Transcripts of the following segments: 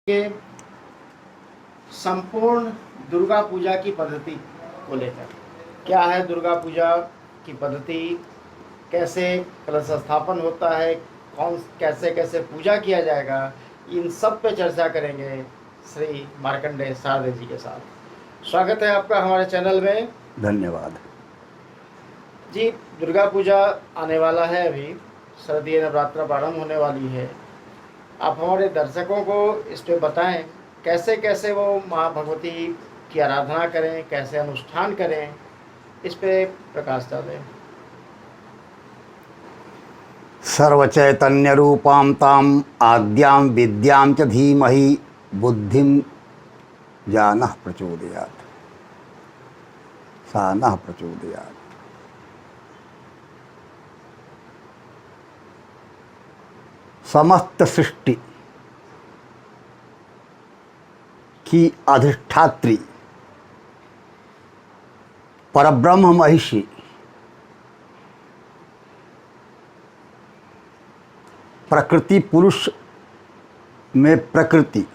के संपूर्ण दुर्गा पूजा की पद्धति को लेकर क्या है, दुर्गा पूजा की पद्धति कैसे कलश स्थापन होता है, कौन कैसे कैसे पूजा किया जाएगा, इन सब पे चर्चा करेंगे श्री मार्कंडेय शारदे जी के साथ। स्वागत है आपका हमारे चैनल में। धन्यवाद जी, दुर्गा पूजा आने वाला है, अभी शारदीय नवरात्र प्रारंभ होने वाली है। आप हमारे दर्शकों को इस पे बताएं कैसे कैसे वो माँ भगवती की आराधना करें, कैसे अनुष्ठान करें, इस पे प्रकाश डालें। सर्वचैतन्य रूपां ताम आद्यां विद्यां च धीमहि बुद्धिं जानः प्रचोदयात् सा नः प्रचोदयात्। समस्त सृष्टि की अधिष्ठात्री परब्रह्म महिषी प्रकृति पुरुष में प्रकृति,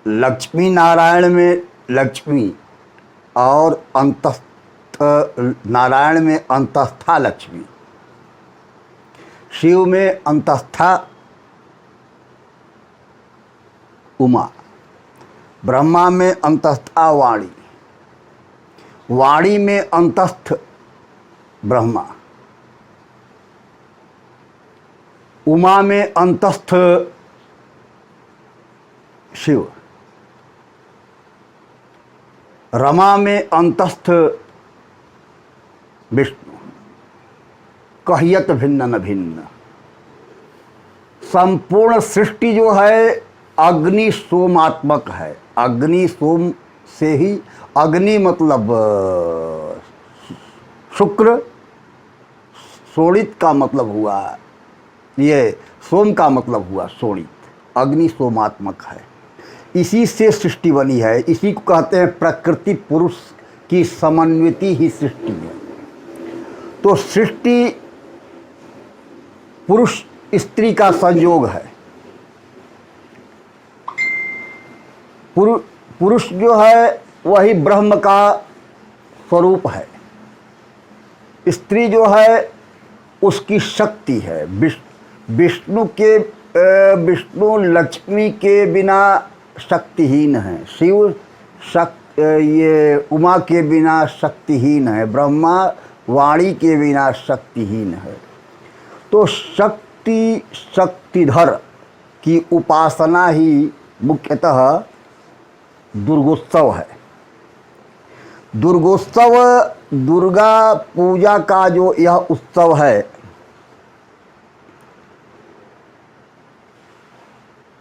लक्ष्मी नारायण में लक्ष्मी और अंतस्थ नारायण में अंतस्था लक्ष्मी, शिव में अंतस्था उमा, ब्रह्मा में अंतस्था वाणी, वाणी में अंतस्थ ब्रह्मा, उमा में अंतस्थ शिव, रमा में अंतस्थ विष्णु। कहियत भिन्न न भिन्न। संपूर्ण सृष्टि जो है अग्नि सोमात्मक है। अग्नि सोम से ही, अग्नि मतलब शुक्र, शोणित का मतलब हुआ, ये सोम का मतलब हुआ शोणित, अग्नि सोमात्मक है। इसी से सृष्टि बनी है। इसी को कहते हैं प्रकृति पुरुष की समन्विति ही सृष्टि है। तो सृष्टि पुरुष स्त्री का संयोग है। पुरुष जो है वही ब्रह्म का स्वरूप है। स्त्री जो है उसकी शक्ति है। विष्णु लक्ष्मी के बिना शक्तिहीन है। शिव ये उमा के बिना शक्तिहीन है। ब्रह्मा वाणी के बिना शक्तिहीन है। तो शक्तिधर की उपासना ही मुख्यतः दुर्गोत्सव है। दुर्गोत्सव दुर्गा पूजा का जो यह उत्सव है,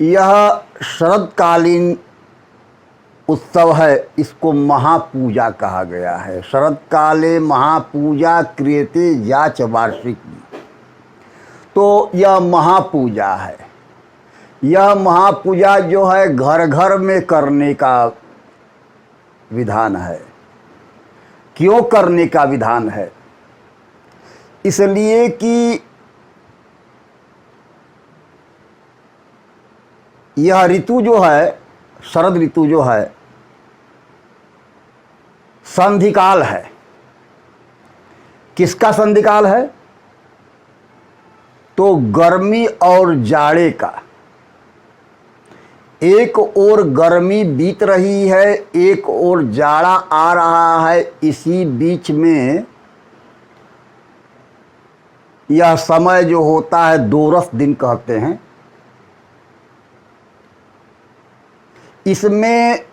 यह शरदकालीन उत्सव है। इसको महापूजा कहा गया है। शरदकाले महापूजा क्रियते या च वार्षिकी। तो यह महापूजा है। यह महापूजा जो है घर घर में करने का विधान है। क्यों करने का विधान है? इसलिए कि यह ऋतु जो है, शरद ऋतु जो है, संधिकाल है। किसका संधिकाल है? तो गर्मी और जाड़े का। एक ओर गर्मी बीत रही है, एक ओर जाड़ा आ रहा है। इसी बीच में यह समय जो होता है दोरस दिन कहते हैं। इसमें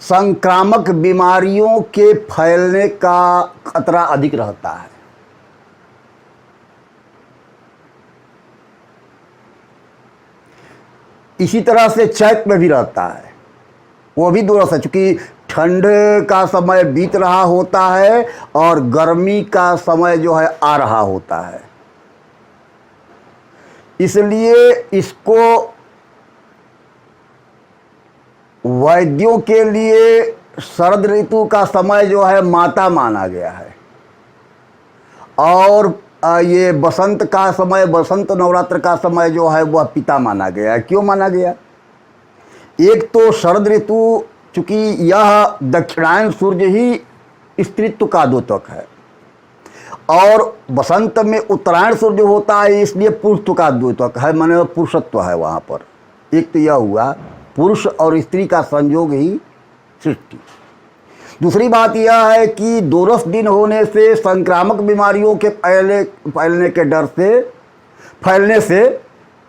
संक्रामक बीमारियों के फैलने का खतरा अधिक रहता है। इसी तरह से चैत में भी रहता है, वो भी दोरस है। चूँकि ठंड का समय बीत रहा होता है और गर्मी का समय जो है आ रहा होता है। इसलिए इसको वैद्यों के लिए शरद ऋतु का समय जो है माता माना गया है। और ये बसंत का समय, बसंत नवरात्र का समय जो है वह पिता माना गया है। क्यों माना गया? एक तो शरद ऋतु, चूँकि यह दक्षिणायन सूर्य ही स्त्रीत्व का द्योतक है, और बसंत में उत्तरायण सूर्य होता है, इसलिए पुरुषत्व का द्योतक है, माने पुरुषत्व है वहाँ पर। एक तो यह हुआ पुरुष और स्त्री का संयोग ही सृष्टि। दूसरी बात यह है कि दोरस दिन होने से संक्रामक बीमारियों के फैलने के डर से, फैलने से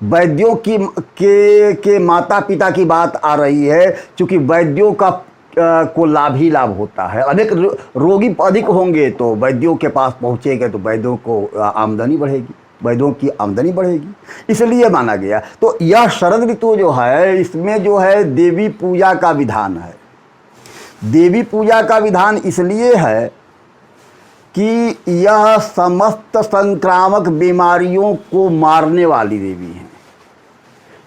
वैद्यों के माता पिता की बात आ रही है, क्योंकि वैद्यों का को लाभ ही लाभ होता है। अनेक रोगी अधिक होंगे तो वैद्यों के पास पहुँचेंगे तो वैद्यों को आमदनी बढ़ेगी, वैद्यों की आमदनी बढ़ेगी, इसलिए माना गया। तो यह शरद ऋतु जो है, इसमें जो है देवी पूजा का विधान है। देवी पूजा का विधान इसलिए है कि यह समस्त संक्रामक बीमारियों को मारने वाली देवी हैं।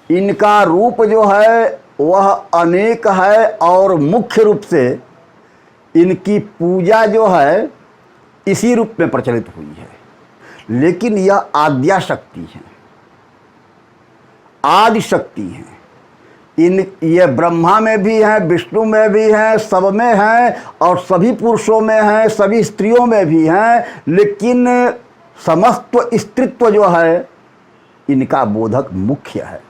इनका रूप जो है वह अनेक है, और मुख्य रूप से इनकी पूजा जो है इसी रूप में प्रचलित हुई है। लेकिन यह आद्या शक्ति है, आदि शक्ति है। ये ब्रह्मा में भी हैं, विष्णु में भी हैं, सब में हैं, और सभी पुरुषों में हैं, सभी स्त्रियों में भी हैं। लेकिन समस्त स्त्रीत्व जो है इनका बोधक मुख्य है,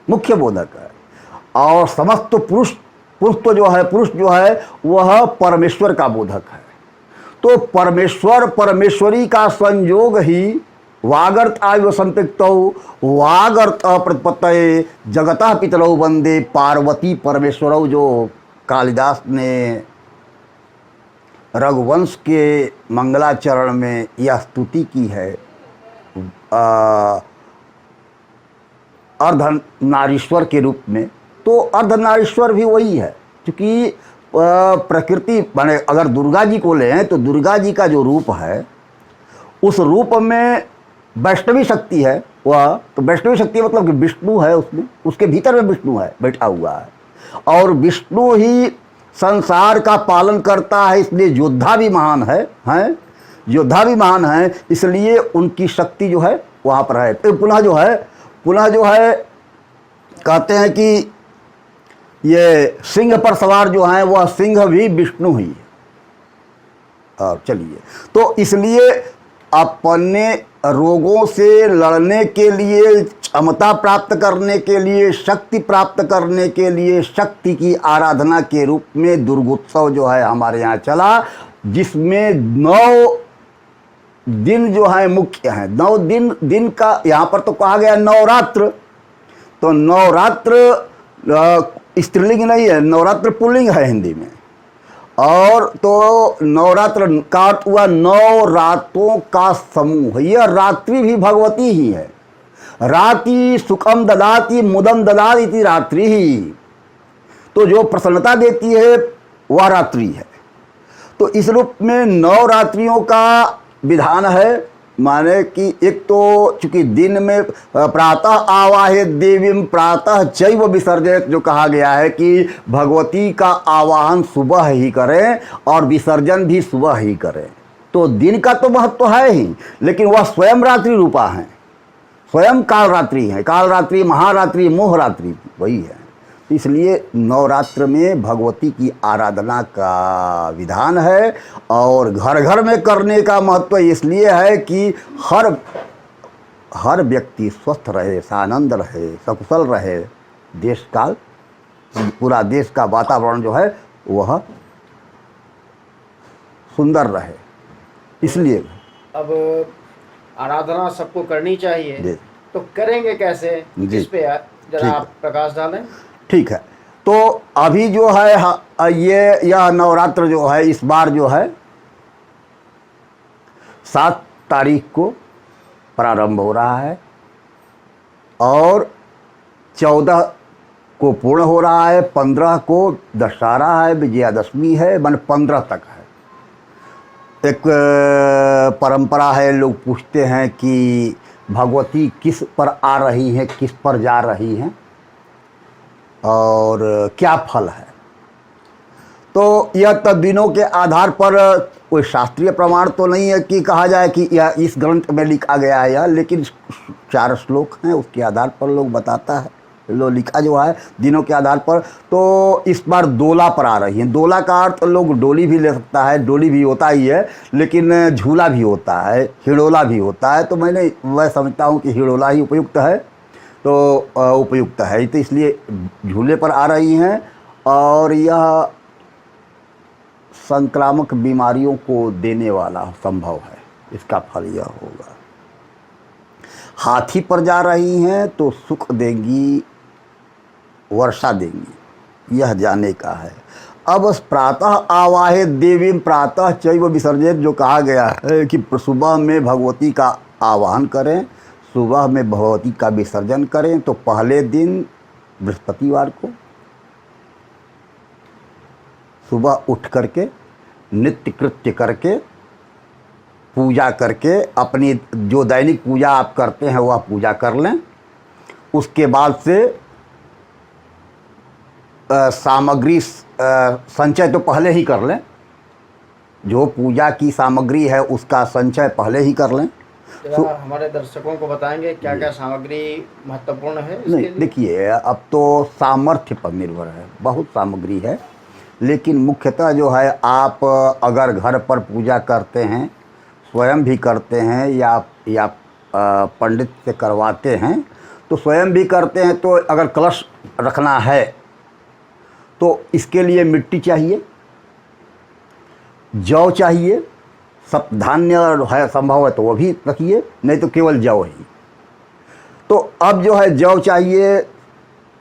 मुख्य बोधक है। और समस्त पुरुष जो है वह परमेश्वर का बोधक है। तो परमेश्वर परमेश्वरी का संयोग ही वागर्त आयु संपृक्तौ वागर्त प्रतिपत्तये जगतः पितरौ वंदे पार्वती परमेश्वरौ, जो कालिदास ने रघुवंश के मंगलाचरण में यह स्तुति की है अर्धनारीश्वर के रूप में। तो अर्धनारीश्वर भी वही है, क्योंकि प्रकृति माने अगर दुर्गा जी को लें तो दुर्गा जी का जो रूप है उस रूप में वैष्णवी शक्ति है वह। तो वैष्णवी शक्ति मतलब कि विष्णु है उसमें, उसके भीतर में विष्णु है, बैठा हुआ है, और विष्णु ही संसार का पालन करता है, इसलिए योद्धा भी महान है, हैं योद्धा भी महान है, इसलिए उनकी शक्ति जो है वहाँ पर है। पुनः जो है कहते हैं कि ये सिंह पर सवार जो हैं वह सिंह भी विष्णु ही है। और चलिए, तो इसलिए अपने रोगों से लड़ने के लिए, क्षमता प्राप्त करने के लिए, शक्ति प्राप्त करने के लिए शक्ति की आराधना के रूप में दुर्गोत्सव जो है हमारे यहाँ चला, जिसमें 9 दिन जो है मुख्य हैं। 9 दिन का यहाँ पर तो कहा गया नवरात्र। तो नवरात्र स्त्रीलिंग नहीं है, नवरात्र पुल्लिंग है हिंदी में। और तो नवरात्र का अर्थ हुआ 9 रातों का समूह। यह रात्रि भी भगवती ही है। राति सुखम ददाति मुदम ददाति रात्रि ही, तो जो प्रसन्नता देती है वह रात्रि है। तो इस रूप में 9 रात्रियों का विधान है। माने कि एक तो चूंकि दिन में प्रातः आवाहित देवीं प्रातः चैव विसर्जित, जो कहा गया है कि भगवती का आवाहन सुबह ही करें और विसर्जन भी सुबह ही करें। तो दिन का तो महत्व है ही, लेकिन वह स्वयं रात्रि रूपा है, स्वयं कालरात्रि है। कालरात्रि, महारात्रि, मोहरात्रि वही है। इसलिए नवरात्र में भगवती की आराधना का विधान है, और घर घर में करने का महत्व इसलिए है कि हर व्यक्ति स्वस्थ रहे, सानंद रहे, सकुशल रहे, देश काल पूरा देश का वातावरण जो है वह सुंदर रहे। इसलिए अब आराधना सबको करनी चाहिए, तो करेंगे कैसे, इस पे जरा आप प्रकाश डालें। ठीक है, तो अभी जो है यह नवरात्र जो है इस बार जो है 7 तारीख को प्रारंभ हो रहा है और 14 को पूर्ण हो रहा है। 15 को दशहरा है, विजयादशमी है, मन 15 तक है। एक परंपरा है, लोग पूछते हैं कि भगवती किस पर आ रही हैं, किस पर जा रही हैं और क्या फल है। तो यह तद्दीनों के आधार पर कोई शास्त्रीय प्रमाण तो नहीं है कि कहा जाए कि यह इस ग्रंथ में लिखा गया है यह, लेकिन 4 श्लोक हैं उसके आधार पर लोग बताता है, लो लिखा जो है दिनों के आधार पर। तो इस बार दोला पर आ रही है। दोला का अर्थ लोग डोली भी ले सकता है, डोली भी होता ही है, लेकिन झूला भी होता है, हिड़ोला भी होता है। तो मैं समझता हूँ कि हिड़ोला ही उपयुक्त है, तो उपयुक्त है, तो इसलिए झूले पर आ रही हैं। और यह संक्रामक बीमारियों को देने वाला संभव है, इसका फल यह होगा। हाथी पर जा रही हैं तो सुख देंगी, वर्षा देंगी, यह जाने का है। अब प्रातः आवाहे देवीं प्रातः चैव विसर्जित, जो कहा गया है कि सुबह में भगवती का आवाहन करें, सुबह में भगवती का विसर्जन करें। तो पहले दिन बृहस्पतिवार को सुबह उठ करके नित्य कृत्य करके पूजा करके अपनी जो दैनिक पूजा आप करते हैं वह पूजा कर लें। उसके बाद से सामग्री संचय तो पहले ही कर लें, जो पूजा की सामग्री है उसका संचय पहले ही कर लें। हमारे दर्शकों को बताएंगे क्या क्या सामग्री महत्वपूर्ण है इसके नहीं, लिए? देखिए अब तो सामर्थ्य पर निर्भर है, बहुत सामग्री है, लेकिन मुख्यतः जो है आप अगर घर पर पूजा करते हैं, स्वयं भी करते हैं या पंडित से करवाते हैं, तो स्वयं भी करते हैं, तो अगर कलश रखना है तो इसके लिए मिट्टी चाहिए, जौ चाहिए, सब धान्य है संभव है तो वो भी रखिए, नहीं तो केवल जौ ही। तो अब जो है जौ चाहिए,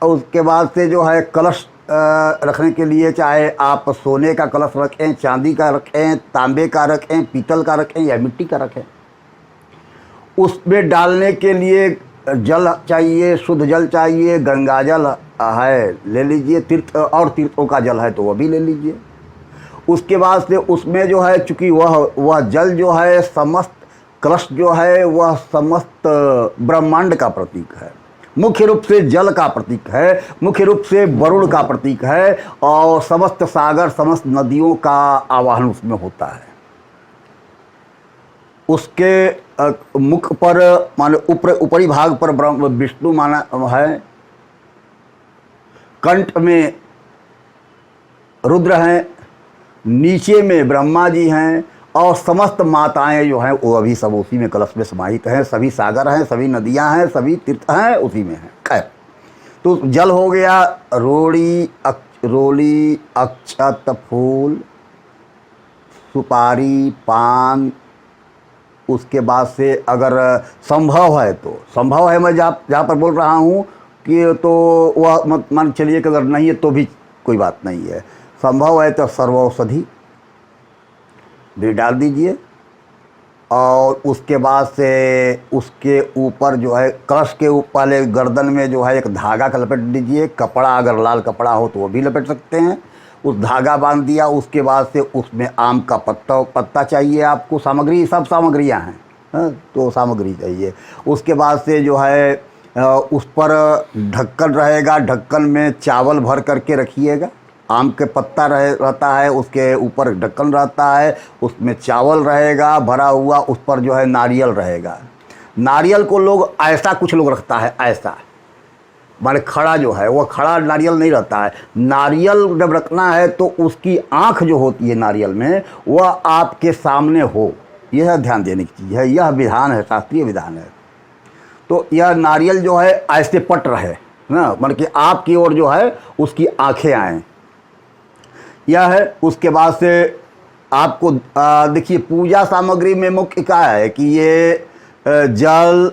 और उसके बाद से जो है कलश रखने के लिए चाहे आप सोने का कलश रखें, चांदी का रखें, तांबे का रखें, पीतल का रखें या मिट्टी का रखें। उसमें डालने के लिए जल चाहिए, शुद्ध जल चाहिए, गंगा जल है ले लीजिए, तीर्थों का जल है तो वह भी ले लीजिए। उसके बाद से उसमें जो है चूँकि वह जल जो है समस्त कलश जो है वह समस्त ब्रह्मांड का प्रतीक है, मुख्य रूप से जल का प्रतीक है, मुख्य रूप से वरुण का प्रतीक है, और समस्त सागर समस्त नदियों का आवाहन उसमें होता है। उसके मुख पर माने ऊपरी भाग पर विष्णु माना है, कंठ में रुद्र हैं, नीचे में ब्रह्मा जी हैं, और समस्त माताएं जो हैं वो अभी सब उसी में कलश में समाहित हैं। सभी सागर हैं, सभी नदियां हैं, सभी तीर्थ हैं, उसी में हैं। खैर, तो जल हो गया, रोली अक्षत फूल सुपारी पान। उसके बाद से अगर संभव है तो संभव है, मैं जहाँ पर बोल रहा हूँ कि तो वह मत मान चलिए कि अगर नहीं है तो भी कोई बात नहीं है, संभव है तो सर्वौषधि भी डाल दीजिए। और उसके बाद से उसके ऊपर जो है कलश के ऊपर वाले गर्दन में जो है एक धागा का लपेट दीजिए, कपड़ा अगर लाल कपड़ा हो तो वो भी लपेट सकते हैं, उस धागा बांध दिया। उसके बाद से उसमें आम का पत्ता चाहिए आपको, सामग्री सब सामग्रियां हैं, तो सामग्री चाहिए। उसके बाद से जो है उस पर ढक्कन रहेगा, ढक्कन में चावल भर करके रखिएगा। आम के पत्ता रहता है, उसके ऊपर ढक्कन रहता है, उसमें चावल रहेगा भरा हुआ, उस पर जो है नारियल रहेगा। नारियल को लोग ऐसा कुछ लोग रखता है, ऐसा माने खड़ा जो है वह खड़ा नारियल नहीं रहता है। नारियल जब रखना है तो उसकी आँख जो होती है नारियल में वह आपके सामने हो, यह ध्यान देने की चीज़ है, यह विधान है, शास्त्रीय विधान है। तो यह नारियल जो है ऐसे पट रहे ना, मतलब कि आपकी ओर जो है उसकी आँखें आएँ, यह है। उसके बाद से आपको देखिए पूजा सामग्री में मुख्य क्या है कि ये जल,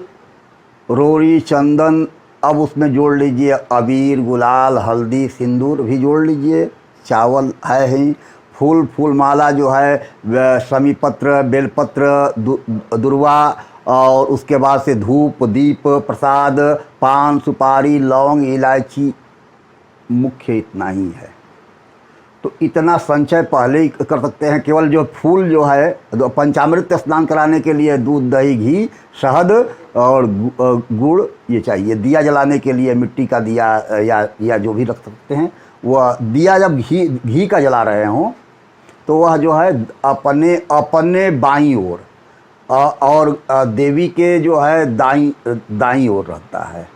रोड़ी, चंदन, अब उसमें जोड़ लीजिए अबीर, गुलाल, हल्दी, सिंदूर भी जोड़ लीजिए, चावल है ही, फूल माला जो है समीपत्र, बेलपत्र, दुर्वा, और उसके बाद से धूप, दीप, प्रसाद, पान, सुपारी, लौंग, इलायची, मुख्य इतना ही है। तो इतना संचय पहले ही कर सकते हैं। केवल जो फूल जो है पंचामृत स्नान कराने के लिए दूध, दही, घी, शहद और गुड़ ये चाहिए। दिया जलाने के लिए मिट्टी का दिया या जो भी रख सकते हैं वह दिया जब घी घी का जला रहे हों तो वह जो है अपने अपने बाईं ओर और देवी के जो है दाईं ओर रहता है।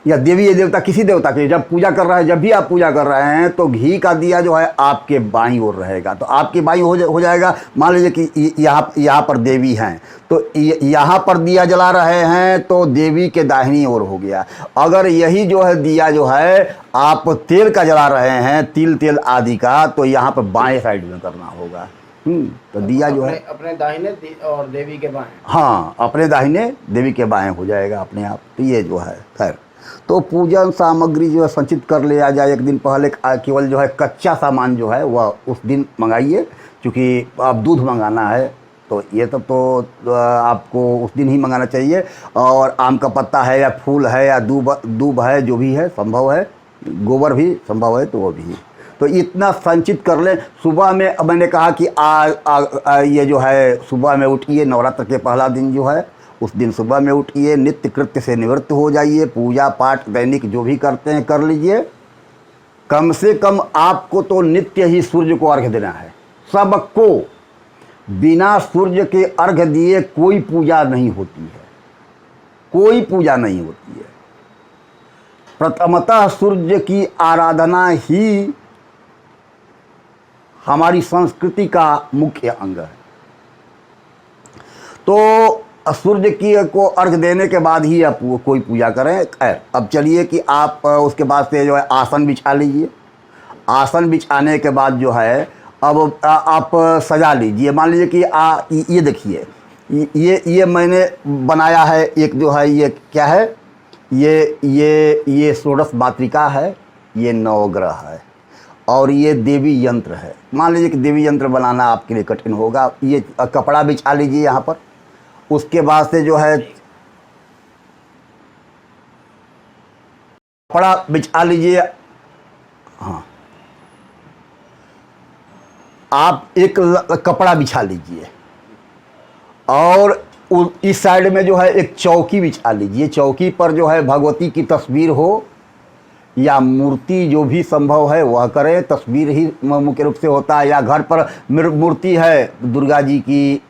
या देवी या देवता किसी देवता के जब पूजा कर रहा है, जब भी आप पूजा कर रहे हैं तो घी का दिया जो है आपके बाईं ओर रहेगा। तो आपके बाईं हो जाएगा। मान लीजिए कि यहाँ पर देवी हैं तो यहाँ पर दिया जला रहे हैं तो देवी के दाहिनी ओर हो गया। अगर यही जो है दिया जो है आप तेल का जला रहे हैं, तिल तेल आदि का, तो यहाँ पर बाएं साइड में करना होगा। तो दिया जो है अपने दाहिने और देवी के बाएं। हाँ, अपने दाहिने देवी के बाएं हो जाएगा अपने आप। तो ये जो है खैर, तो पूजन सामग्री जो है संचित कर लिया जाए एक दिन पहले। केवल जो है कच्चा सामान जो है वह उस दिन मंगाइए, क्योंकि आप दूध मंगाना है तो ये सब तो आपको उस दिन ही मंगाना चाहिए। और आम का पत्ता है या फूल है या दूब है, जो भी है संभव है, गोबर भी संभव है तो वो भी। तो इतना संचित कर लें। सुबह में मैंने कहा कि ये जो है सुबह में उठिए, नवरात्र के पहला दिन जो है उस दिन सुबह में उठिए, नित्य कृत्य से निवृत्त हो जाइए, पूजा पाठ दैनिक जो भी करते हैं कर लीजिए। कम से कम आपको तो नित्य ही सूर्य को अर्घ्य देना है। सबको बिना सूर्य के अर्घ्य दिए कोई पूजा नहीं होती है, कोई पूजा नहीं होती है। प्रथमतः सूर्य की आराधना ही हमारी संस्कृति का मुख्य अंग है। तो सूर्य की को अर्घ देने के बाद ही आप कोई पूजा करें। खैर, अब चलिए कि आप उसके बाद से जो है आसन बिछा लीजिए। आसन बिछाने के बाद जो है अब आप सजा लीजिए। मान लीजिए कि ये देखिए, ये मैंने बनाया है एक जो है, ये क्या है, ये षोडश मातृका है, ये नवग्रह है और ये देवी यंत्र है। मान लीजिए कि देवी यंत्र बनाना आपके लिए कठिन होगा। ये कपड़ा बिछा लीजिए यहाँ पर। उसके बाद से जो है कपड़ा बिछा लीजिए। हाँ, आप एक कपड़ा बिछा लीजिए और इस साइड में जो है एक चौकी बिछा लीजिए। चौकी पर जो है भगवती की तस्वीर हो या मूर्ति, जो भी संभव है वह करें। तस्वीर ही मुख्य रूप से होता है, या घर पर मूर्ति है दुर्गा जी की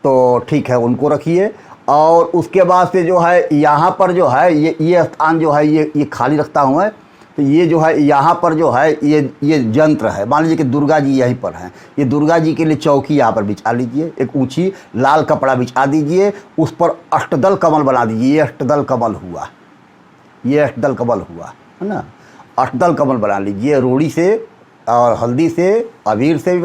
तो ठीक है, उनको रखिए। और उसके बाद से जो है यहाँ पर जो है ये स्थान जो है ये खाली रखता हूँ मैं। तो ये जो है यहाँ पर जो है ये यंत्र है। मान लीजिए कि दुर्गा जी यहीं पर हैं, ये दुर्गा जी के लिए चौकी यहाँ पर बिछा लीजिए। एक ऊंची लाल कपड़ा बिछा दीजिए, उस पर अष्टदल कमल बना दीजिए। ये अष्टदल कमल हुआ, ये अष्टदल कमल हुआ है ना। अष्टदल कमल बना लीजिए। रोड़ी से और हल्दी से, अबीर से भी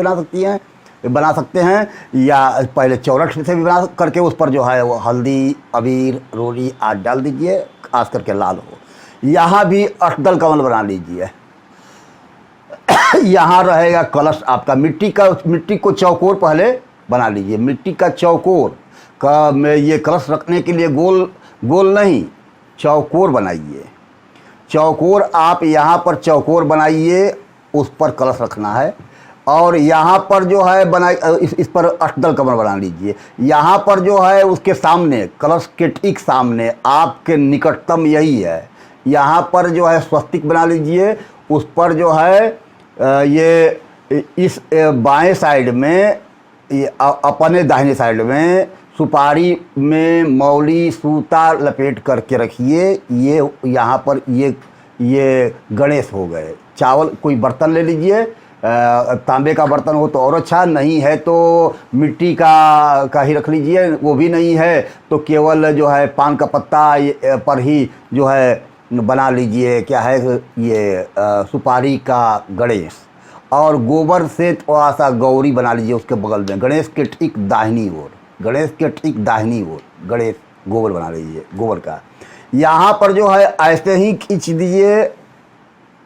बना सकते हैं या पहले चौरठ से भी बना करके उस पर जो है वो हल्दी, अबीर, रोड़ी आदि डाल दीजिए, खास करके लाल हो। यहाँ भी अष्टदल कमल बना लीजिए। यहाँ रहेगा कलश आपका। मिट्टी को चौकोर पहले बना लीजिए। मिट्टी का चौकोर का में ये कलश रखने के लिए गोल नहीं, चौकोर बनाइए। चौकोर आप यहाँ पर चौकोर बनाइए, उस पर कलश रखना है। और यहाँ पर जो है इस पर अष्टदल कमल बना लीजिए। यहाँ पर जो है उसके सामने, कलश के ठीक सामने आपके निकटतम यही है, यहाँ पर जो है स्वस्तिक बना लीजिए। उस पर जो है ये इस बाएं साइड में, अपने दाहिने साइड में सुपारी में मौली सूता लपेट करके रखिए। ये यहाँ पर ये गणेश हो गए। चावल कोई बर्तन ले लीजिए, तांबे का बर्तन हो तो और अच्छा, नहीं है तो मिट्टी का ही रख लीजिए। वो भी नहीं है तो केवल जो है पान का पत्ता पर ही जो है बना लीजिए। क्या है ये सुपारी का गणेश। और गोबर से थोड़ा सा गौरी बना लीजिए उसके बगल में, गणेश के ठीक दाहिनी ओर, गणेश के ठीक दाहिनी ओर गणेश गोबर बना लीजिए, गोबर का। यहाँ पर जो है ऐसे ही खींच दीजिए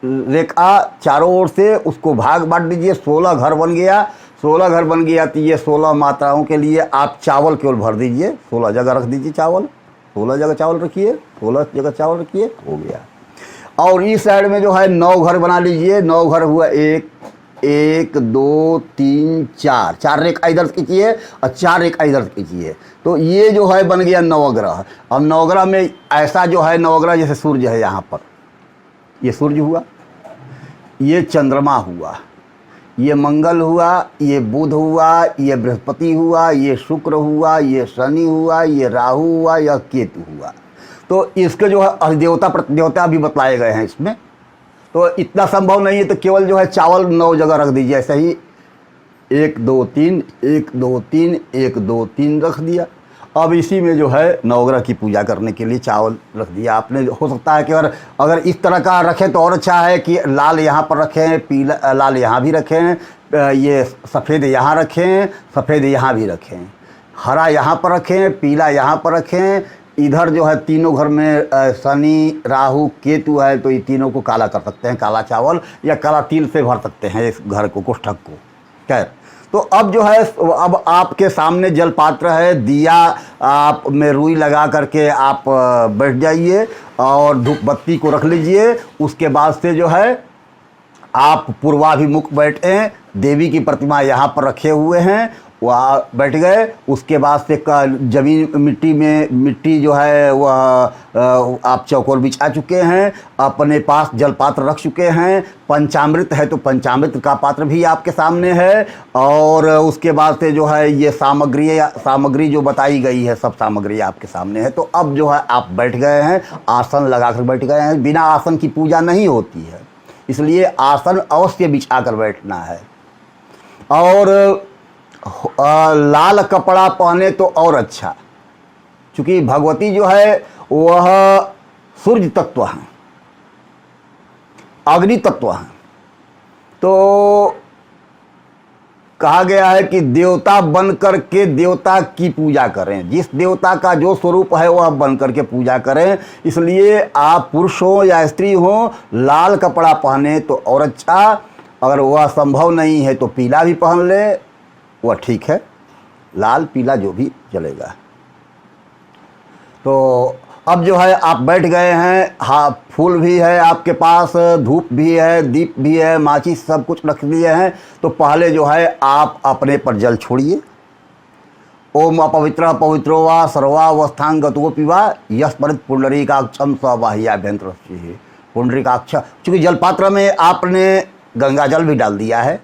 रेखा चारों ओर से, उसको भाग बांट दीजिए। 16 घर बन गया। 16 घर बन गया तो ये 16 माताओं के लिए आप चावल केवल भर दीजिए। 16 जगह रख दीजिए चावल, 16 जगह चावल रखिए, 16 जगह चावल रखिए, हो गया। और इस साइड में जो है 9 घर बना लीजिए। 9 घर हुआ, 1 2 3 4, 4 रेखा इधर खींचिए और 4 रेखा इधर खींचिए। तो ये जो है बन गया नवग्रह। अब नवग्रह में ऐसा जो है नवग्रह जैसे सूर्य है, यहाँ पर ये सूर्य हुआ, ये चंद्रमा हुआ, ये मंगल हुआ, ये बुध हुआ, ये बृहस्पति हुआ, ये शुक्र हुआ, ये शनि हुआ, ये राहु हुआ, यह केतु हुआ। तो इसके जो है अधिदेवता प्रतिदेवता भी बतलाए गए हैं इसमें। तो इतना संभव नहीं है तो केवल जो है चावल 9 जगह रख दीजिए, ऐसे ही 1 2 3 1 2 3 1 2 3 रख दिया। अब इसी में जो है नवग्रह की पूजा करने के लिए चावल रख दिया आपने। हो सकता है कि अगर इस तरह का रखें तो और अच्छा है कि लाल यहाँ पर रखें, पीला लाल यहाँ भी रखें, ये सफ़ेद यहाँ रखें, सफ़ेद यहाँ भी रखें, हरा यहाँ पर रखें, पीला यहाँ पर रखें। इधर जो है तीनों घर में शनि राहु केतु है तो ये तीनों को काला कर सकते हैं, काला चावल या काला तिल से भर सकते हैं इस घर को, कोष्ठक को। खैर, तो अब जो है अब आपके सामने जल पात्र है, दिया आप में रुई लगा करके आप बैठ जाइए और धूप बत्ती को रख लीजिए। उसके बाद से जो है आप पूर्वाभिमुख बैठे, देवी की प्रतिमा यहाँ पर रखे हुए हैं, वहाँ बैठ गए। उसके बाद से जमीन मिट्टी जो है वह आप चौकोर बिछा चुके हैं, अपने पास जल पात्र रख चुके हैं। पंचामृत है तो पंचामृत का पात्र भी आपके सामने है। और उसके बाद से जो है ये सामग्री जो बताई गई है सब सामग्री आपके सामने है। तो अब जो है आप बैठ गए हैं, आसन लगाकर बैठ गए हैं। बिना आसन की पूजा नहीं होती है, इसलिए आसन अवश्य बिछा कर बैठना है। और लाल कपड़ा पहने तो और अच्छा, क्योंकि भगवती जो है वह सूर्य तत्व है, अग्नि तत्व है। तो कहा गया है कि देवता बन करके देवता की पूजा करें, जिस देवता का जो स्वरूप है वह बन करके पूजा करें। इसलिए आप पुरुष हो या स्त्री हो, लाल कपड़ा पहने तो और अच्छा। अगर वह संभव नहीं है तो पीला भी पहन ले, वह ठीक है, लाल पीला जो भी चलेगा। तो अब जो है आप बैठ गए हैं, हाँ फूल भी है आपके पास, धूप भी है, दीप भी है, माचिस सब कुछ रख लिए हैं। तो पहले जो है आप अपने पर जल छोड़िए। ओम अपवित्र पवित्रो वा सर्वावस्थांगतो पिवा यस्मृत पुंडरीकाक्षम स्वबाह्याभ्यंतर। पुंडरीकाक्ष, चूँकि जलपात्र में आपने गंगा जल भी डाल दिया है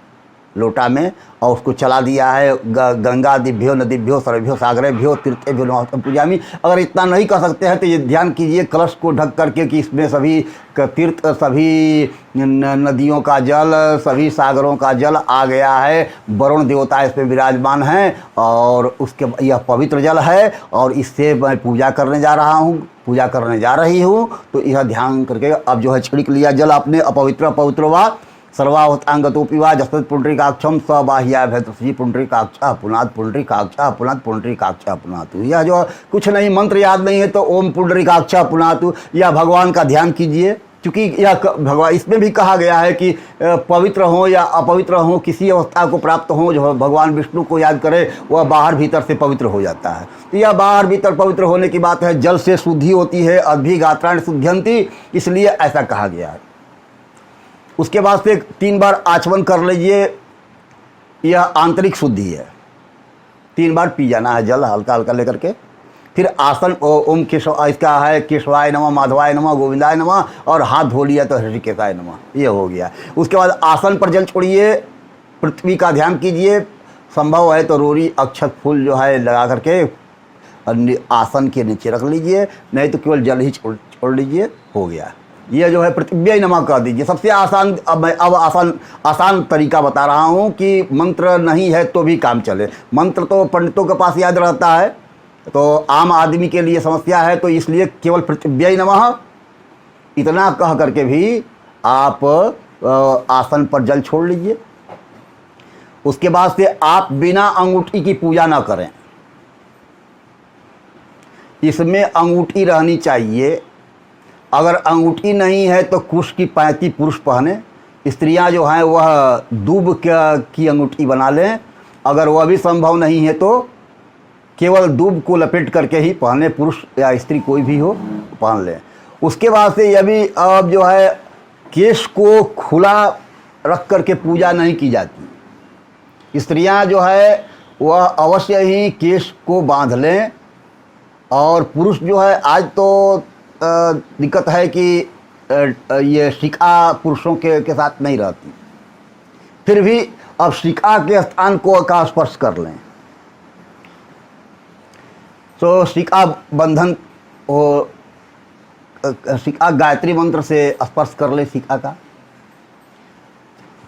लोटा में और उसको चला दिया है। गंगा दिभ्यो नदीभ्यो सर्वभ्यो सागरेभ्यो तीर्थेभ्यो नमः पूजामि। अगर इतना नहीं कर सकते हैं तो ये ध्यान कीजिए कलश को ढक करके कि इसमें सभी तीर्थ, सभी नदियों का जल, सभी सागरों का जल आ गया है। वरुण देवता इसमें विराजमान हैं और उसके यह पवित्र जल है और इससे मैं पूजा करने जा रहा हूँ, पूजा करने जा रही हूँ। तो यह ध्यान करके अब जो है छिड़क लिया जल आपने। अपवित्र पवित्र वा सर्वावस्थांगतो पिवा जस्मत् पुंडरीकाक्षम स्वबाह्याभ्यंतर। पुंडरीकाक्षा पुनात् पुंडरीकाक्षा पुनात् पुंडरीकाक्षा पुनातु। यह जो कुछ नहीं, मंत्र याद नहीं है तो ओम पुंडरीकाक्षा पुनातु या भगवान का ध्यान कीजिए। क्योंकि यह भगवान इसमें भी कहा गया है कि पवित्र हो या अपवित्र हो, किसी अवस्था को प्राप्त हो, जो भगवान विष्णु को याद करे वह बाहर भीतर से पवित्र हो जाता है। तो यह बाहर भीतर पवित्र होने की बात है। जल से शुद्धि होती है, अद्भिगात्राणि शुद्ध्यन्ति, इसलिए ऐसा कहा गया है। उसके बाद से 3 बार आचमन कर लीजिए, यह आंतरिक शुद्धि है। 3 बार पी जाना है जल हल्का हल्का लेकर के। फिर आसन ओम केशव, इसका है केशवाय नमः, माधवाय नमः, गोविंदाय नमः, और हाथ धो लिया तो हृषिकेशाय नमः, ये हो गया। उसके बाद आसन पर जल छोड़िए, पृथ्वी का ध्यान कीजिए। संभव है तो रोरी अक्षत फूल जो है लगा करके आसन के नीचे रख लीजिए, नहीं तो केवल जल ही छोड़ लीजिए, हो गया। ये जो है पृथ्वी नमः कर दीजिए। सबसे आसान, अब मैं आसान तरीका बता रहा हूँ कि मंत्र नहीं है तो भी काम चले। मंत्र तो पंडितों के पास याद रहता है, तो आम आदमी के लिए समस्या है, तो इसलिए केवल पृथ्वी नमः इतना कह करके भी आप आसन पर जल छोड़ लीजिए। उसके बाद से आप बिना अंगूठी की पूजा ना करें। इसमें अंगूठी रहनी चाहिए। अगर अंगूठी नहीं है तो कुश की पैंती पुरुष पहने, स्त्रियां जो हैं वह दूब की अंगूठी बना लें। अगर वह भी संभव नहीं है तो केवल दूब को लपेट करके ही पहने, पुरुष या स्त्री कोई भी हो पहन लें। उसके बाद से यह भी अब जो है केश को खुला रख करके पूजा नहीं की जाती। स्त्रियां जो है वह अवश्य ही केश को बांध लें। और पुरुष जो है आज तो दिक्कत है कि ये शिका पुरुषों के साथ नहीं रहती। फिर भी अब शिका के स्थान को का स्पर्श कर लें तो शिका बंधन वो शिका गायत्री मंत्र से स्पर्श कर ले शिका का।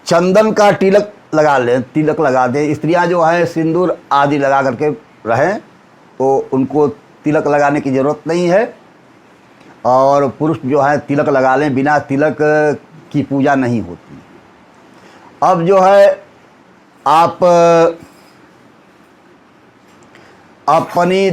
चंदन का तिलक लगा लें, तिलक लगा दें। स्त्रियां जो है सिंदूर आदि लगा करके रहें तो उनको तिलक लगाने की ज़रूरत नहीं है। और पुरुष जो है तिलक लगा लें, बिना तिलक की पूजा नहीं होती। अब जो है आप अपनी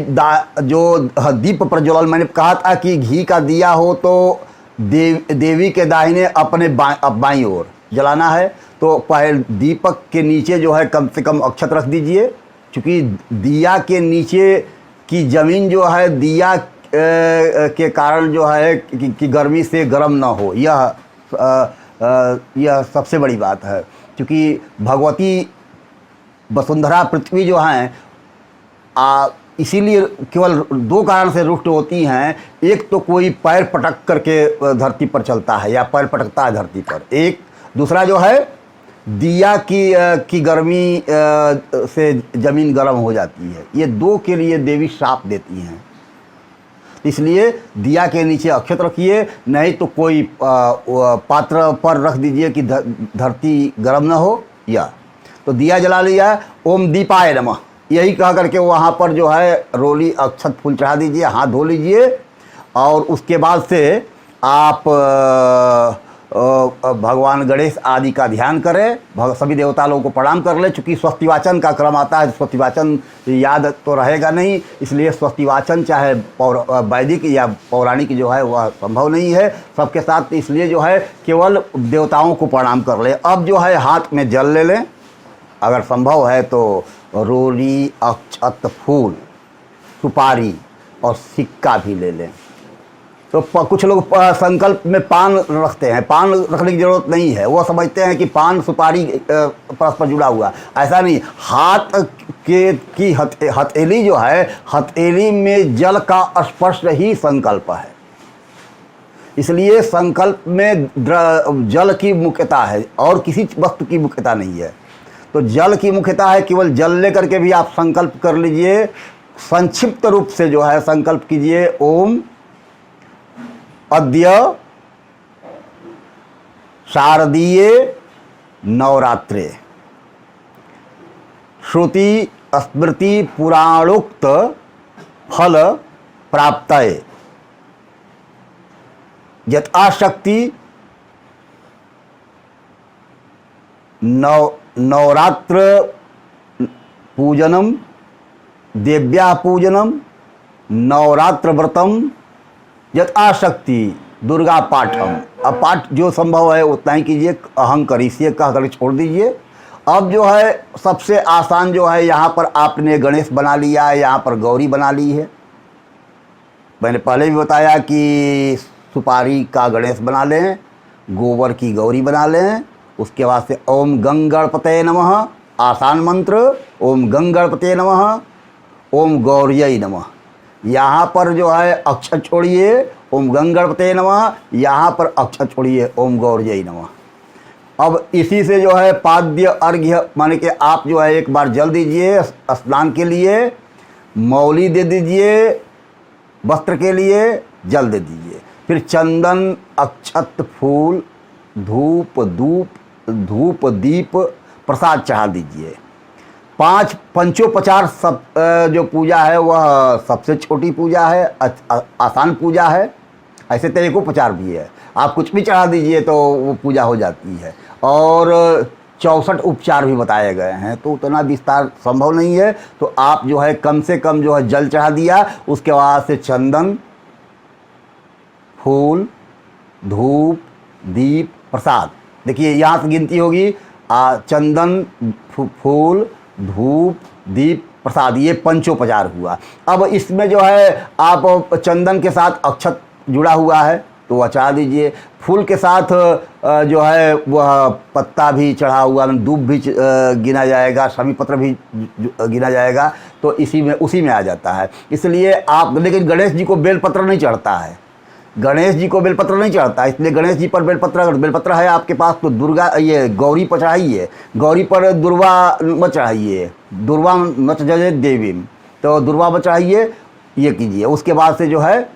जो दीप प्रज्वलन, मैंने कहा था कि घी का दिया हो तो देवी के दाहिने अपने बाईं ओर जलाना है। तो पहले दीपक के नीचे जो है कम से कम अक्षत रख दीजिए, क्योंकि दिया के नीचे की ज़मीन जो है दिया के कारण जो है कि गर्मी से गर्म ना हो, यह सबसे बड़ी बात है। क्योंकि भगवती वसुंधरा पृथ्वी जो हैं इसीलिए केवल दो कारण से रुष्ट होती हैं। एक तो कोई पैर पटक करके धरती पर चलता है या पैर पटकता है धरती पर, एक दूसरा जो है दिया की गर्मी से ज़मीन गर्म हो जाती है। ये दो के लिए देवी श्राप देती हैं। इसलिए दिया के नीचे अक्षत रखिए, नहीं तो कोई पात्र पर रख दीजिए कि धरती गर्म ना हो। या तो दिया जला लिया, ओम दीपाय नमः यही कह करके वहाँ पर जो है रोली अक्षत फूल चढ़ा दीजिए, हाथ धो लीजिए। और उसके बाद से आप भगवान गणेश आदि का ध्यान करें, सभी देवता लोगों को प्रणाम कर ले। चूँकि स्वस्तिवाचन का क्रम आता है, स्वस्तिवाचन याद तो रहेगा नहीं, इसलिए स्वस्तिवाचन चाहे वैदिक या पौराणिक जो है वह संभव नहीं है सबके साथ। इसलिए जो है केवल देवताओं को प्रणाम कर ले। अब जो है हाथ में जल ले लें, अगर संभव है तो रोली अक्षत फूल सुपारी और सिक्का भी ले लें। तो कुछ लोग संकल्प में पान रखते हैं, पान रखने की ज़रूरत नहीं है। वो समझते हैं कि पान सुपारी परस्पर जुड़ा हुआ, ऐसा नहीं। हाथ की हथेली जो है, हथेली में जल का स्पर्श ही संकल्प है। इसलिए संकल्प में जल की मुख्यता है और किसी वस्तु की मुख्यता नहीं है। तो जल की मुख्यता है, केवल जल लेकर के भी आप संकल्प कर लीजिए। संक्षिप्त रूप से जो है संकल्प कीजिए, ओम अद्य शारदीय नवरात्रे श्रुति स्मृति पुराणोक्त फल प्राप्तये यथाशक्ति नवरात्र पूजनम देव्या पूजनम नवरात्र व्रतम यथाशक्ति दुर्गा पाठम। अब पाठ जो संभव है उतना ही कीजिए, अहं करिष्ये कह कर छोड़ दीजिए। अब जो है सबसे आसान जो है, यहाँ पर आपने गणेश बना लिया है, यहाँ पर गौरी बना ली है। मैंने पहले भी बताया कि सुपारी का गणेश बना लें, गोबर की गौरी बना लें। उसके बाद से ओम गंग गणपतये नमः आसान मंत्र, ओम गंग गणपतये नमः, ओम गौर्यै नमः। यहाँ पर जो है अक्षर छोड़िए, ओम गंग गणपतये नमः, यहाँ पर अक्षर छोड़िए, ओम गौर्यै नमः। अब इसी से जो है पाद्य अर्घ्य माने कि आप जो है एक बार जल दीजिए स्नान के लिए, मौली दे दीजिए वस्त्र के लिए, जल दे दीजिए। फिर चंदन अक्षत फूल धूप दीप प्रसाद चढ़ा दीजिए। पंचोपचार सब जो पूजा है वह सबसे छोटी पूजा है, आसान पूजा है। ऐसे तो एकोपचार भी है, आप कुछ भी चढ़ा दीजिए तो वो पूजा हो जाती है। और 64 उपचार भी बताए गए हैं, तो उतना विस्तार संभव नहीं है। तो आप जो है कम से कम जो है जल चढ़ा दिया, उसके बाद से चंदन फूल धूप दीप प्रसाद, देखिए यहाँ से गिनती होगी, चंदन फूल धूप दीप प्रसाद, ये पंचोपचार हुआ। अब इसमें जो है आप चंदन के साथ अक्षत जुड़ा हुआ है तो वह चढ़ा दीजिए। फूल के साथ जो है वह पत्ता भी चढ़ा हुआ, दूब भी गिना जाएगा, शमी पत्र भी गिना जाएगा, तो उसी में आ जाता है। इसलिए आप, लेकिन गणेश जी को बेलपत्र नहीं चढ़ता है, गणेश जी को बेलपत्र नहीं चढ़ता, इसलिए गणेश जी पर बेलपत्र, अगर बेलपत्र है आपके पास तो दुर्गा ये गौरी पर चढ़ाइए, गौरी पर दुर्वा मत चढ़ाइए, दुर्वा मत जजे देवी, तो दुर्वा मत चढ़ाइए, ये कीजिए। उसके बाद से जो है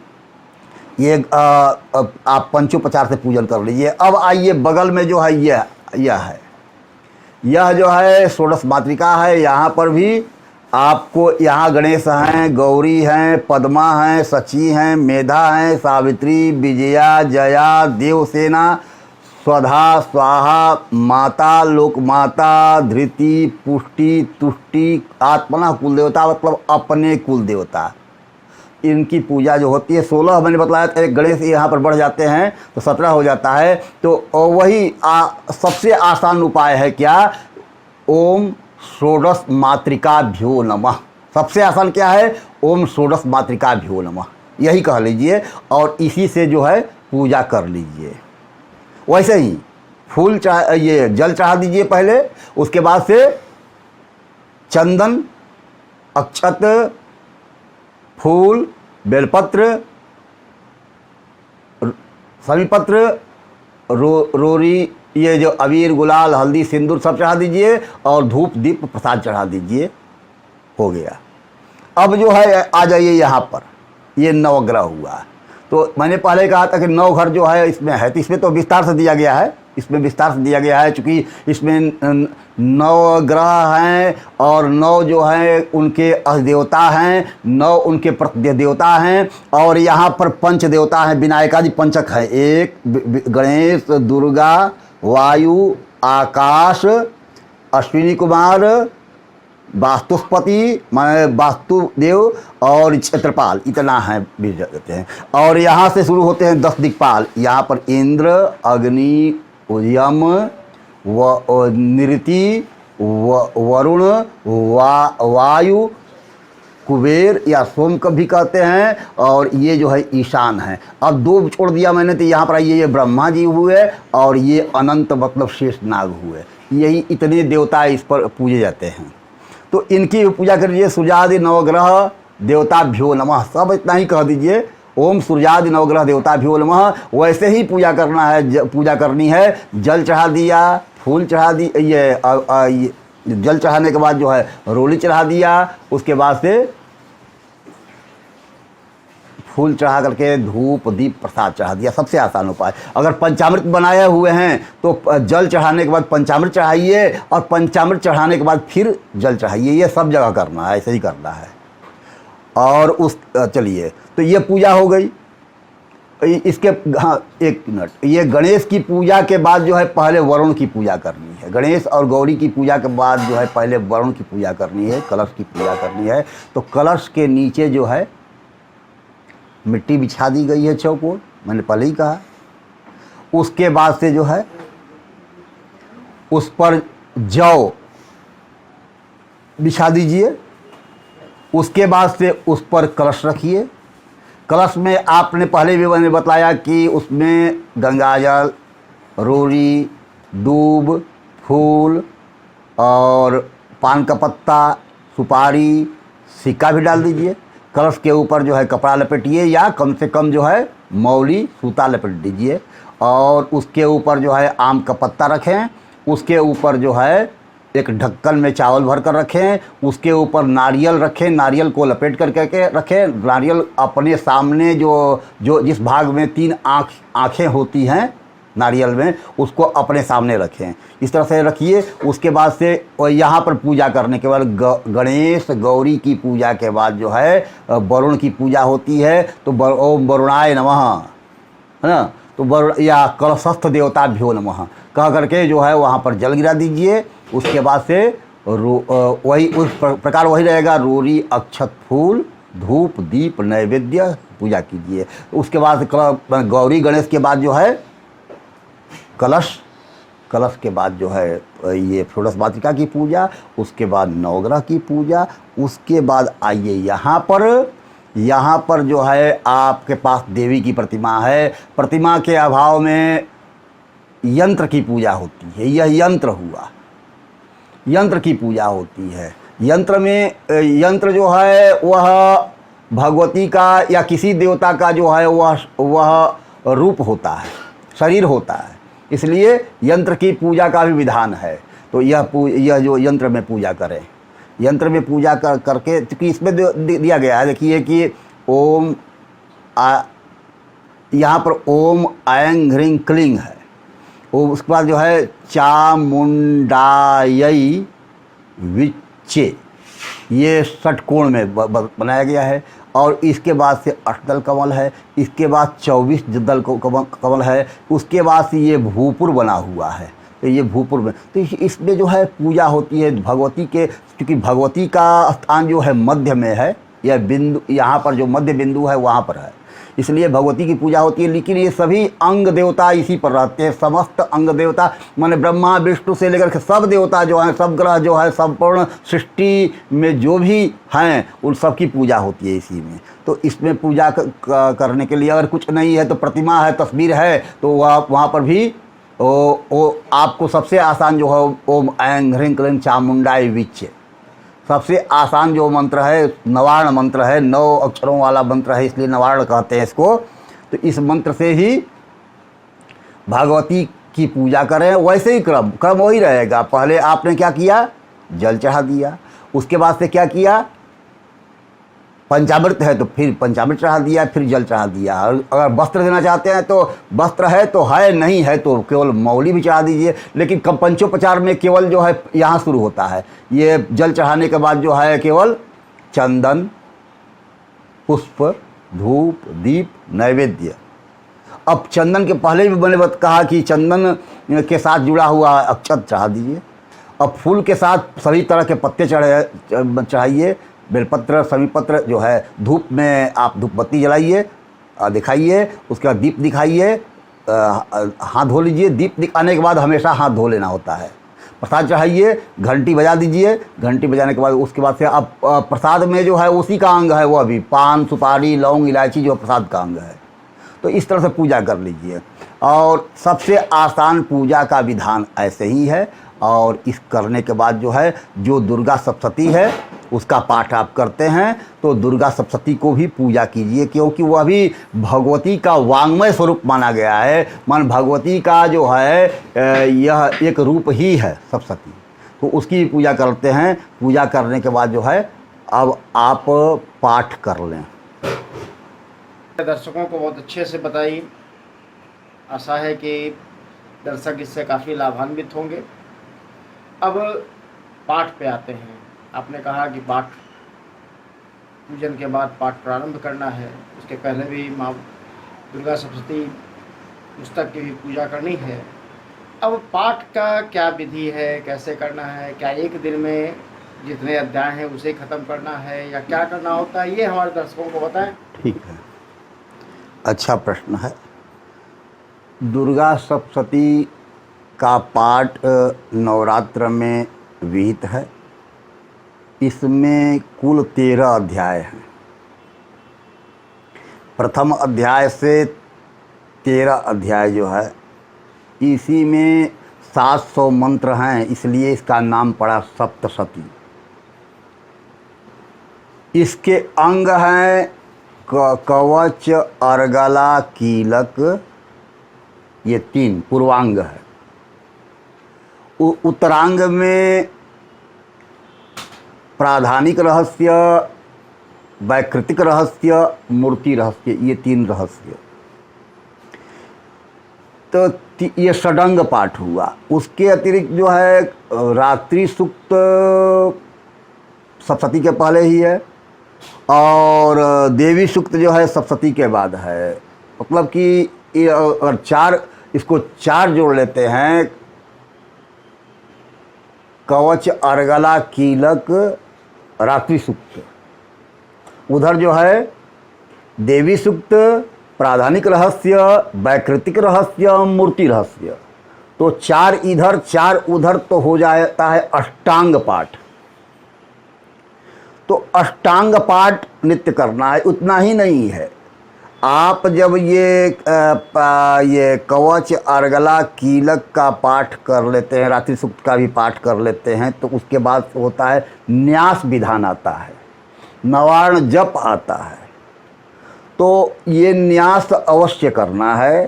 ये आप पंचोपचार से पूजन कर लीजिए। अब आइए बगल में जो है यह है, यह जो है षोडश मातृका है। यहाँ पर भी आपको, यहाँ गणेश हैं, गौरी हैं, पद्मा हैं, सची हैं, मेधा हैं, सावित्री, विजया, जया, देवसेना, स्वधा, स्वाहा, माता, लोकमाता, धृति, पुष्टि, तुष्टि, आत्मना कुल देवता मतलब अपने कुल देवता, इनकी पूजा जो होती है 16 मैंने बताया था। एक गणेश यहाँ पर बढ़ जाते हैं तो 17 हो जाता है। तो वही सबसे आसान उपाय है क्या, ओम षोडश मातृकाभ्यो नमः। सबसे आसान क्या है, ओम षोडश मातृकाभ्यो नमः, यही कह लीजिए और इसी से जो है पूजा कर लीजिए। वैसे ही फूल ये जल चढ़ा दीजिए पहले, उसके बाद से चंदन, अक्षत, फूल, बेलपत्र, समीपत्र, रोरी, ये जो अबीर, गुलाल, हल्दी, सिंदूर सब चढ़ा दीजिए और धूप, दीप, प्रसाद चढ़ा दीजिए, हो गया। अब जो है आ जाइए यहाँ पर, ये नवग्रह हुआ। तो मैंने पहले कहा था कि 9 घर जो है इसमें है, तो इसमें तो विस्तार से दिया गया है, इसमें विस्तार से दिया गया है, चूँकि इसमें 9 ग्रह हैं और 9 जो है उनके अधिदेवता हैं, 9 उनके प्रतिदेव देवता हैं और यहाँ पर पंच देवता हैं, विनायकादि पंचक हैं। एक गणेश, दुर्गा, वायु, आकाश, अश्विनी कुमार, वास्तुस्पति माने वास्तुदेव और क्षेत्रपाल, इतना है बीज देते हैं। और यहाँ से शुरू होते हैं 10 दिक्पाल। यहाँ पर इंद्र, अग्नि, यम, निरति, वरुण, वायु, कुबेर या सोम भी कहते हैं, और ये जो है ईशान है। अब 2 छोड़ दिया मैंने, तो यहाँ पर ये ब्रह्मा जी हुए और ये अनंत मतलब शेष नाग हुए। यही इतने देवता इस पर पूजे जाते हैं, तो इनकी पूजा कर लीजिए। सूर्यादि नवग्रह देवताभ्यो नमः, सब इतना ही कह दीजिए, ओम सूर्यादि नवग्रह देवताभ्यो नमः। वैसे ही पूजा करना है, पूजा करनी है। जल चढ़ा दिया, फूल चढ़ा दी, ये जल चढ़ाने के बाद जो है रोली चढ़ा दिया, उसके बाद से फूल चढ़ा करके धूप, दीप, प्रसाद चढ़ा दिया। सबसे आसान उपाय। अगर पंचामृत बनाए हुए हैं तो जल चढ़ाने के बाद पंचामृत चढ़ाइए और पंचामृत चढ़ाने के बाद फिर जल चढ़ाइए। ये सब जगह करना है, ऐसे ही करना है। और उस चलिए, तो ये पूजा हो गई। इसके हाँ, एक मिनट, ये गणेश की पूजा के बाद जो है पहले वरुण की पूजा करनी है। गणेश और गौरी की पूजा के बाद जो है पहले वरुण की पूजा करनी है, कलश की पूजा करनी है। तो कलश के नीचे जो है मिट्टी बिछा दी गई है चौकोर, मैंने पहले ही कहा। उसके बाद से जो है उस पर जौ बिछा दीजिए। उसके बाद से उस पर कलश रखिए। कलश में आपने पहले भी मैंने बताया कि उसमें गंगाजल, रोरी, दूब, फूल और पान का पत्ता, सुपारी, सिक्का भी डाल दीजिए। कलश के ऊपर जो है कपड़ा लपेटिए या कम से कम जो है मौली, सूता लपेट दीजिए और उसके ऊपर जो है आम का पत्ता रखें। उसके ऊपर जो है एक ढक्कन में चावल भर कर रखें। उसके ऊपर नारियल रखें, नारियल को लपेट करके रखें। नारियल अपने सामने जो जिस भाग में 3 आँखें होती हैं नारियल में, उसको अपने सामने रखें। इस तरह से रखिए। उसके बाद से यहाँ पर पूजा करने के बाद गणेश गौरी की पूजा के बाद जो है वरुण की पूजा होती है। तो ओम वरुणाय नमः, है ना, तो वरुण या कलशस्थ देवताभ्यो नमः कह करके जो है वहाँ पर जल गिरा दीजिए। उसके बाद से वही उस प्रकार वही रहेगा, रोरी, अक्षत, फूल, धूप, दीप, नैवेद्य पूजा कीजिए। उसके बाद गौरी गणेश के बाद जो है कलश के बाद जो है ये षोडश मातृका की पूजा। उसके बाद नवग्रह की पूजा। उसके बाद आइए यहाँ पर जो है आपके पास देवी की प्रतिमा है। प्रतिमा के अभाव में यंत्र की पूजा होती है। यह यंत्र हुआ, यंत्र की पूजा होती है। यंत्र में यंत्र जो है वह भगवती का या किसी देवता का जो है वह रूप होता है, शरीर होता है, इसलिए यंत्र की पूजा का भी विधान है। तो यह जो यंत्र में पूजा करें, यंत्र में पूजा करके, क्योंकि इसमें दिया गया है, देखिए कि ओम यहाँ पर ओम ऐं ह्रीं क्लीं है, वो उसके बाद जो है चामुंडायै विच्चे, ये षटकोण में बनाया गया है। और इसके बाद से अष्टदल कमल है, इसके बाद 24 दल कमल है, उसके बाद से ये भूपुर बना हुआ है। तो ये भूपुर में, तो इसमें जो है पूजा होती है भगवती के, क्योंकि भगवती का स्थान जो है मध्य में है, यह बिंदु, यहाँ पर जो मध्य बिंदु है वहाँ पर है, इसलिए भगवती की पूजा होती है। लेकिन ये सभी अंग देवता इसी पर रहते हैं, समस्त अंग देवता माने ब्रह्मा विष्णु से लेकर के सब देवता जो हैं, सब ग्रह जो है, संपूर्ण सृष्टि में जो भी हैं उन सब की पूजा होती है इसी में। तो इसमें पूजा करने के लिए अगर कुछ नहीं है तो प्रतिमा है, तस्वीर है, तो वहाँ पर भी वो आपको सबसे आसान जो है ओम ऐं ह्रीं क्लीं चामुंडायै विच्चे, सबसे आसान जो मंत्र है नवार्ण मंत्र है, 9 अक्षरों वाला मंत्र है, इसलिए नवार्ण कहते हैं इसको। तो इस मंत्र से ही भगवती की पूजा करें। वैसे ही क्रम वही रहेगा। पहले आपने क्या किया, जल चढ़ा दिया, उसके बाद से क्या किया, पंचामृत है तो फिर पंचामृत चढ़ा दिया, फिर जल चढ़ा दिया। और अगर वस्त्र देना चाहते हैं तो वस्त्र है तो है, नहीं है तो केवल मौली भी चढ़ा दीजिए। लेकिन पंचोपचार में केवल जो है यहाँ शुरू होता है, ये जल चढ़ाने के बाद जो है केवल चंदन, पुष्प, धूप, दीप, नैवेद्य। अब चंदन के पहले भी मैंने कहा कि चंदन के साथ जुड़ा हुआ अक्षत चढ़ा दीजिए। अब फूल के साथ सभी तरह के पत्ते चढ़ाइए, बेलपत्र, समीपत्र जो है, धूप में आप धूप बत्ती जलाइए, दिखाइए, उसके बाद दीप दिखाइए, हाथ धो लीजिए। दीप दिखाने के बाद हमेशा हाथ धो लेना होता है। प्रसाद चढ़ाइए, घंटी बजा दीजिए, घंटी बजाने के बाद उसके बाद से आप प्रसाद में जो है उसी का अंग है, वो भी पान, सुपारी, लौंग, इलायची जो प्रसाद का अंग है। तो इस तरह से पूजा कर लीजिए। और सबसे आसान पूजा का विधान ऐसे ही है। और इस करने के बाद जो है, जो दुर्गा सप्तशती है उसका पाठ आप करते हैं तो दुर्गा सप्तशती को भी पूजा कीजिए, क्योंकि वह भी भगवती का वांग्मय स्वरूप माना गया है। मान भगवती का जो है यह एक रूप ही है सप्तशती, तो उसकी पूजा करते हैं। पूजा करने के बाद जो है अब आप पाठ कर लें। दर्शकों को बहुत अच्छे से बताई, आशा है कि दर्शक इससे काफ़ी लाभान्वित होंगे। अब पाठ पे आते हैं। आपने कहा कि पाठ पूजन के बाद पाठ प्रारंभ करना है, उसके पहले भी माँ दुर्गा सप्तशती पुस्तक की भी पूजा करनी है। अब पाठ का क्या विधि है, कैसे करना है, क्या एक दिन में जितने अध्याय हैं उसे ख़त्म करना है या क्या करना होता है, ये हमारे दर्शकों को बताएं। ठीक है, अच्छा प्रश्न है। दुर्गा सप्तशती का पाठ नवरात्र में विहित है। इसमें कुल 13 अध्याय हैं। प्रथम अध्याय से 13 अध्याय जो है, इसी में 700 मंत्र हैं, इसलिए इसका नाम पड़ा सप्तशती। इसके अंग हैं कवच, अर्गला, कीलक, ये 3 पूर्वांग है। उत्तरांग में प्राधानिक रहस्य, वैकृतिक रहस्य, मूर्ति रहस्य, ये 3 रहस्य। तो ये षडंग पाठ हुआ। उसके अतिरिक्त जो है रात्रि सूक्त सप्तशती के पहले ही है, और देवी सूक्त जो है सप्तशती के बाद है। मतलब कि ये अगर 4 इसको 4 जोड़ लेते हैं, कवच, अर्गला, कीलक, रात्रि सूक्त, उधर जो है देवी सूक्त, प्राधानिक रहस्य, वैकृतिक रहस्य, मूर्ति रहस्य। तो 4 इधर 4 उधर, तो हो जाता है अष्टांग पाठ। तो अष्टांग पाठ नित्य करना है। उतना ही नहीं है, आप जब ये कवच, अर्गला, कीलक का पाठ कर लेते हैं, रात्रि सूक्त का भी पाठ कर लेते हैं, तो उसके बाद होता है न्यास विधान आता है, नवार्ण जप आता है, तो ये न्यास अवश्य करना है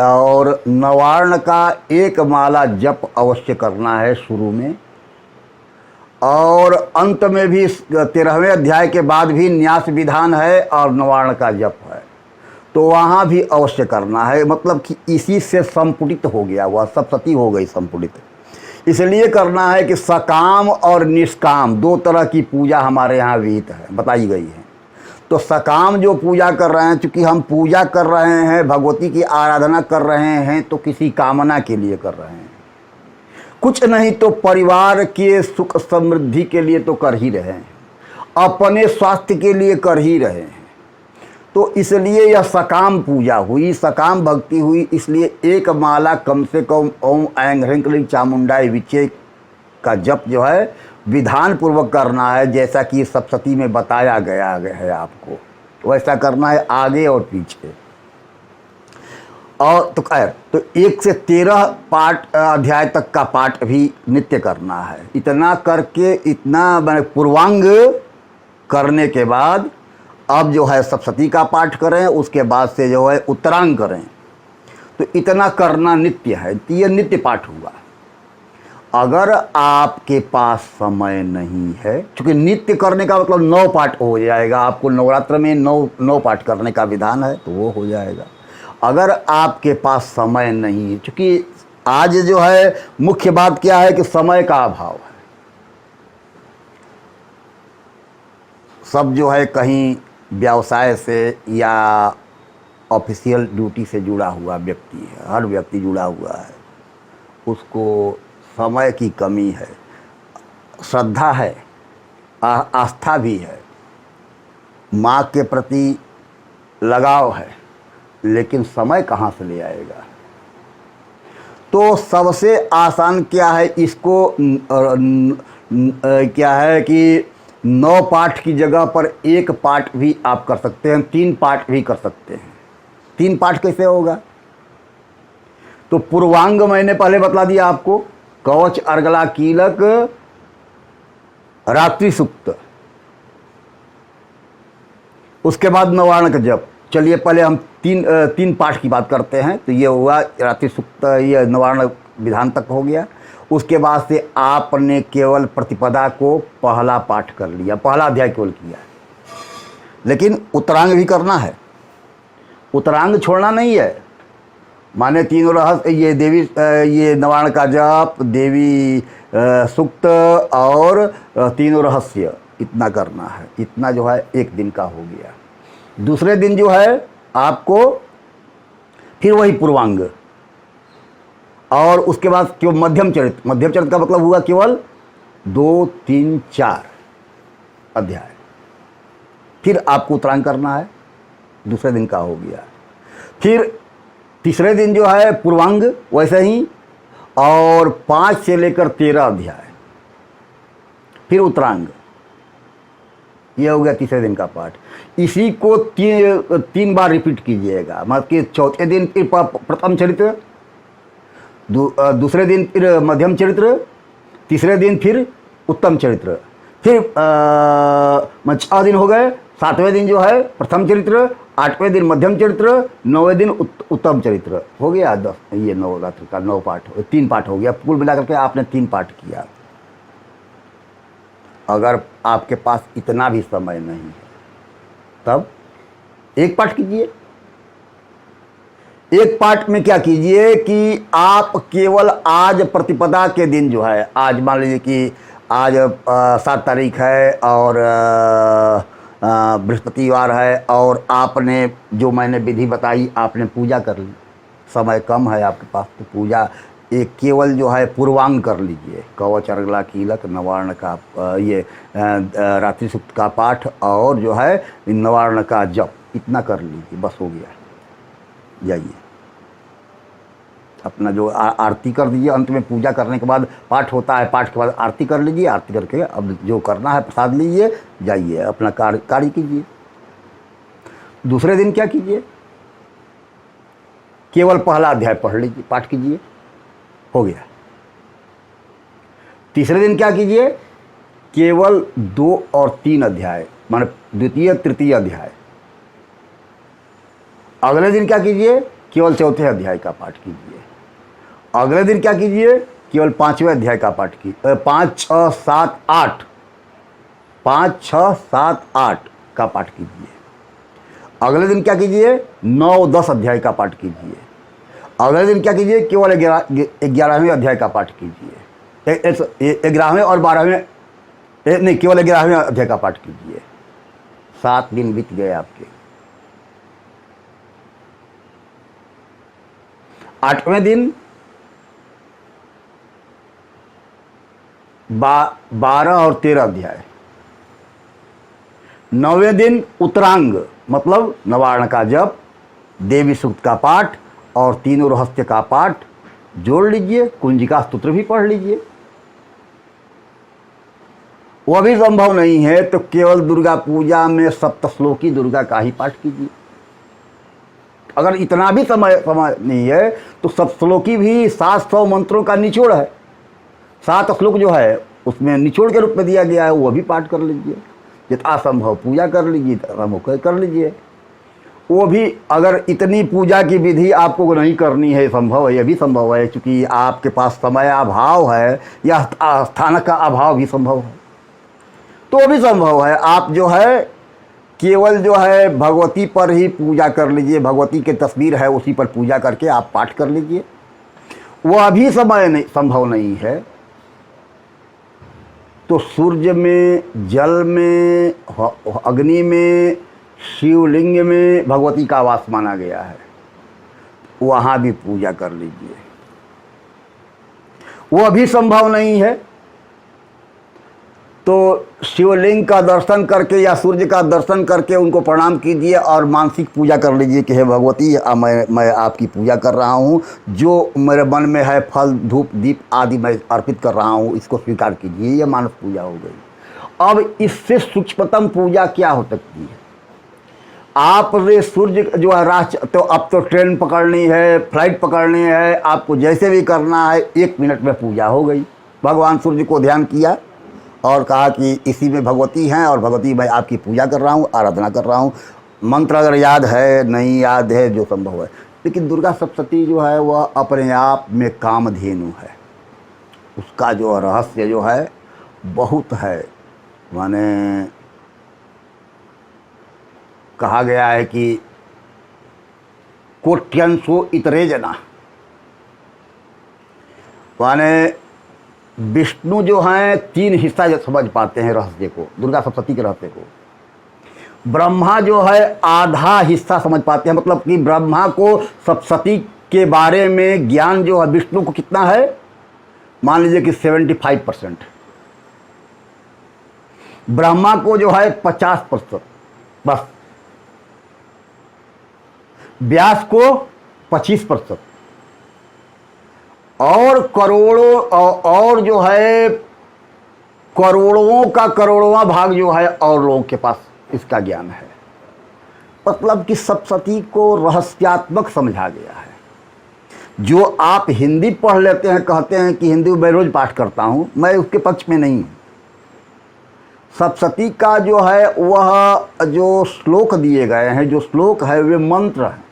और नवार्ण का एक माला जप अवश्य करना है शुरू में, और अंत में भी 13वें अध्याय के बाद भी न्यास विधान है और नवार्ण का जप है, तो वहाँ भी अवश्य करना है। मतलब कि इसी से संपुटित हो गया, वह सप्तती हो गई संपुटित। इसलिए करना है कि सकाम और निष्काम दो तरह की पूजा हमारे यहाँ विहित है, बताई गई है। तो सकाम जो पूजा कर रहे हैं, चूँकि हम पूजा कर रहे हैं, भगवती की आराधना कर रहे हैं, तो किसी कामना के लिए कर रहे हैं, कुछ नहीं तो परिवार के सुख समृद्धि के लिए तो कर ही रहे हैं, अपने स्वास्थ्य के लिए कर ही रहे हैं। तो इसलिए यह सकाम पूजा हुई, सकाम भक्ति हुई। इसलिए एक माला कम से कम ओम ऐं ह्रीं क्लीं चामुंडाय विचे का जप जो है विधान पूर्वक करना है, जैसा कि सप्तती में बताया गया है आपको, वैसा करना है आगे और पीछे। और तो खैर, तो 1 से 13 पाठ अध्याय तक का पाठ भी नित्य करना है। इतना करके, इतना मैंने पूर्वांग करने के बाद अब जो है सप्तती का पाठ करें, उसके बाद से जो है उत्तरांग करें। तो इतना करना नित्य है, ये नित्य पाठ हुआ। अगर आपके पास समय नहीं है, क्योंकि नित्य करने का मतलब 9 पाठ हो जाएगा, आपको नवरात्र में 9 पाठ करने का विधान है, तो वो हो जाएगा। अगर आपके पास समय नहीं है, क्योंकि आज जो है मुख्य बात क्या है कि समय का अभाव है। सब जो है कहीं व्यवसाय से या ऑफिशियल ड्यूटी से जुड़ा हुआ व्यक्ति है, हर व्यक्ति जुड़ा हुआ है, उसको समय की कमी है। श्रद्धा है, आस्था भी है, माँ के प्रति लगाव है, लेकिन समय कहाँ से ले आएगा। तो सबसे आसान क्या है, इसको क्या है कि 9 पाठ की जगह पर 1 पाठ भी आप कर सकते हैं, 3 पाठ भी कर सकते हैं। 3 पाठ कैसे होगा? तो पूर्वांग मैंने पहले बतला दिया आपको, कवच, अर्गला, कीलक, रात्रि सुक्त, उसके बाद नवार्ण का जप। चलिए पहले हम 3 पाठ की बात करते हैं। तो ये हुआ रात्रि सुक्त, ये नवार्ण विधान तक हो गया। उसके बाद से आपने केवल प्रतिपदा को पहला पाठ कर लिया, पहला अध्याय केवल किया, लेकिन उत्तरांग भी करना है। उत्तरांग छोड़ना नहीं है, माने तीनों रहस्य, ये देवी, ये नवार्ण का जप, देवी सुक्त और तीनों रहस्य, इतना करना है। इतना जो है 1 दिन का हो गया। दूसरे दिन जो है आपको फिर वही पूर्वांग, और उसके बाद केवल मध्यम चरित्र। मध्यम चरित्र का मतलब हुआ केवल 2, 3, 4 अध्याय। फिर आपको उत्तरांग करना है, दूसरे दिन का हो गया। फिर तीसरे दिन जो है पूर्वांग वैसे ही, और 5 से लेकर 13 अध्याय, फिर उत्तरांग। यह हो गया तीसरे दिन का पाठ। इसी को 3 बार रिपीट कीजिएगा। मतलब कि चौथे दिन फिर प्रथम चरित्र, दूसरे दिन फिर मध्यम चरित्र, तीसरे दिन फिर उत्तम चरित्र, फिर 6 दिन हो गए। 7वें दिन जो है प्रथम चरित्र, 8वें दिन मध्यम चरित्र, 9वें दिन उत्तम चरित्र। हो गया 10, ये नवरात्र का 9 पाठ, 3 पाठ हो गया। कुल मिलाकर के आपने 3 पाठ किया। अगर आपके पास इतना भी समय नहीं है, तब 1 पाठ कीजिए। 1 पाठ में क्या कीजिए कि आप केवल आज प्रतिपदा के दिन जो है, आज मान लीजिए कि आज 7 तारीख है और बृहस्पतिवार है, और आपने जो मैंने विधि बताई आपने पूजा कर ली। समय कम है आपके पास, तो पूजा एक केवल जो है पूर्वांग कर लीजिए। कवच, अर्गला, कीलक, नवार्ण का ये रात्रि सुक्त का पाठ और जो है नवार्ण का जप, इतना कर लीजिए, बस हो गया। जाइए अपना जो आरती कर दीजिए। अंत में पूजा करने के बाद पाठ होता है, पाठ के बाद आरती कर लीजिए। आरती करके अब जो करना है प्रसाद लीजिए, जाइए अपना कार्य कीजिए। दूसरे दिन क्या कीजिए, केवल पहला अध्याय पढ़ लीजिए, पाठ कीजिए, हो गया। तीसरे दिन क्या कीजिए, केवल 2 और 3 अध्याय, माने द्वितीय तृतीय अध्याय अगले दिन क्या कीजिए, केवल चौथे अध्याय का पाठ कीजिए। अगले दिन क्या कीजिए, केवल 5वें अध्याय का पाठ कीजिए। 5, 6, 7, 8, 5, 6, 7, 8 का पाठ कीजिए। अगले दिन क्या कीजिए, 9, 10 अध्याय का पाठ कीजिए। अगले दिन क्या कीजिए, केवल 11वें अध्याय का पाठ कीजिए। 11वें और 12वें नहीं, केवल 11वें अध्याय का पाठ कीजिए। 7 दिन बीत गए आपके। 8वें दिन 12 और 13 अध्याय। 9वें दिन उत्तरांग मतलब नवार्ण का जप, देवी सूक्त का पाठ और तीनों रहस्य का पाठ जोड़ लीजिए। कुंजिका स्तोत्र भी पढ़ लीजिए। वह भी संभव नहीं है तो केवल दुर्गा पूजा में सप्तश्लोकी दुर्गा का ही पाठ कीजिए। अगर इतना भी समय नहीं है तो सप्तश्लोकी भी 700 मंत्रों का निचोड़ है। 7 श्लोक जो है उसमें निचोड़ के रूप में दिया गया है, वह भी पाठ कर लीजिए। यथासंभव पूजा कर लीजिए, यथासंभव कर लीजिए। वो भी अगर इतनी पूजा की विधि आपको नहीं करनी है, संभव है, यह भी संभव है, क्योंकि आपके पास समय अभाव है या स्थान का अभाव भी संभव है, तो भी संभव है। आप जो है केवल जो है भगवती पर ही पूजा कर लीजिए। भगवती की तस्वीर है उसी पर पूजा करके आप पाठ कर लीजिए। वह भी समय नहीं, संभव नहीं है तो सूर्य में, जल में, अग्नि में, शिवलिंग में भगवती का वास माना गया है, वहाँ भी पूजा कर लीजिए। वह भी संभव नहीं है तो शिवलिंग का दर्शन करके या सूर्य का दर्शन करके उनको प्रणाम कीजिए और मानसिक पूजा कर लीजिए कि हे भगवती, मैं आपकी पूजा कर रहा हूँ, जो मेरे मन में है फल, धूप, दीप आदि मैं अर्पित कर रहा हूँ, इसको स्वीकार कीजिए। ये मानस पूजा हो गई। अब इससे सूक्ष्मतम पूजा क्या हो सकती है? आपने सूर्य जो है तो अब तो ट्रेन पकड़नी है, फ्लाइट पकड़नी है, आपको जैसे भी करना है 1 मिनट में पूजा हो गई। भगवान सूर्य को ध्यान किया और कहा कि इसी में भगवती हैं और भगवती मैं आपकी पूजा कर रहा हूँ, आराधना कर रहा हूँ। मंत्र अगर याद है, नहीं याद है, जो संभव है। लेकिन दुर्गा सप्तशती जो है वह अपने आप में कामधेनु है। उसका जो रहस्य जो है बहुत है। माने कहा गया है कि कोट्यंशो इतरे जना, माने विष्णु जो हैं 3 हिस्सा जो समझ पाते हैं रहस्य को, दुर्गा सप्तशती के रहस्य को। ब्रह्मा जो है आधा हिस्सा समझ पाते हैं, मतलब कि ब्रह्मा को सप्तशती के बारे में ज्ञान जो है विष्णु को कितना है, मान लीजिए कि 75%। ब्रह्मा को जो है 50% बस, व्यास को 25% और करोड़ों और जो है करोड़ों का करोड़वां भाग जो है और लोगों के पास इसका ज्ञान है। मतलब कि सप्तशती को रहस्यात्मक समझा गया है। जो आप हिंदी पढ़ लेते हैं, कहते हैं कि हिंदी मैं रोज पाठ करता हूं, मैं उसके पक्ष में नहीं हूं। सप्तशती का जो है वह जो श्लोक दिए गए हैं, जो श्लोक है वे मंत्र हैं।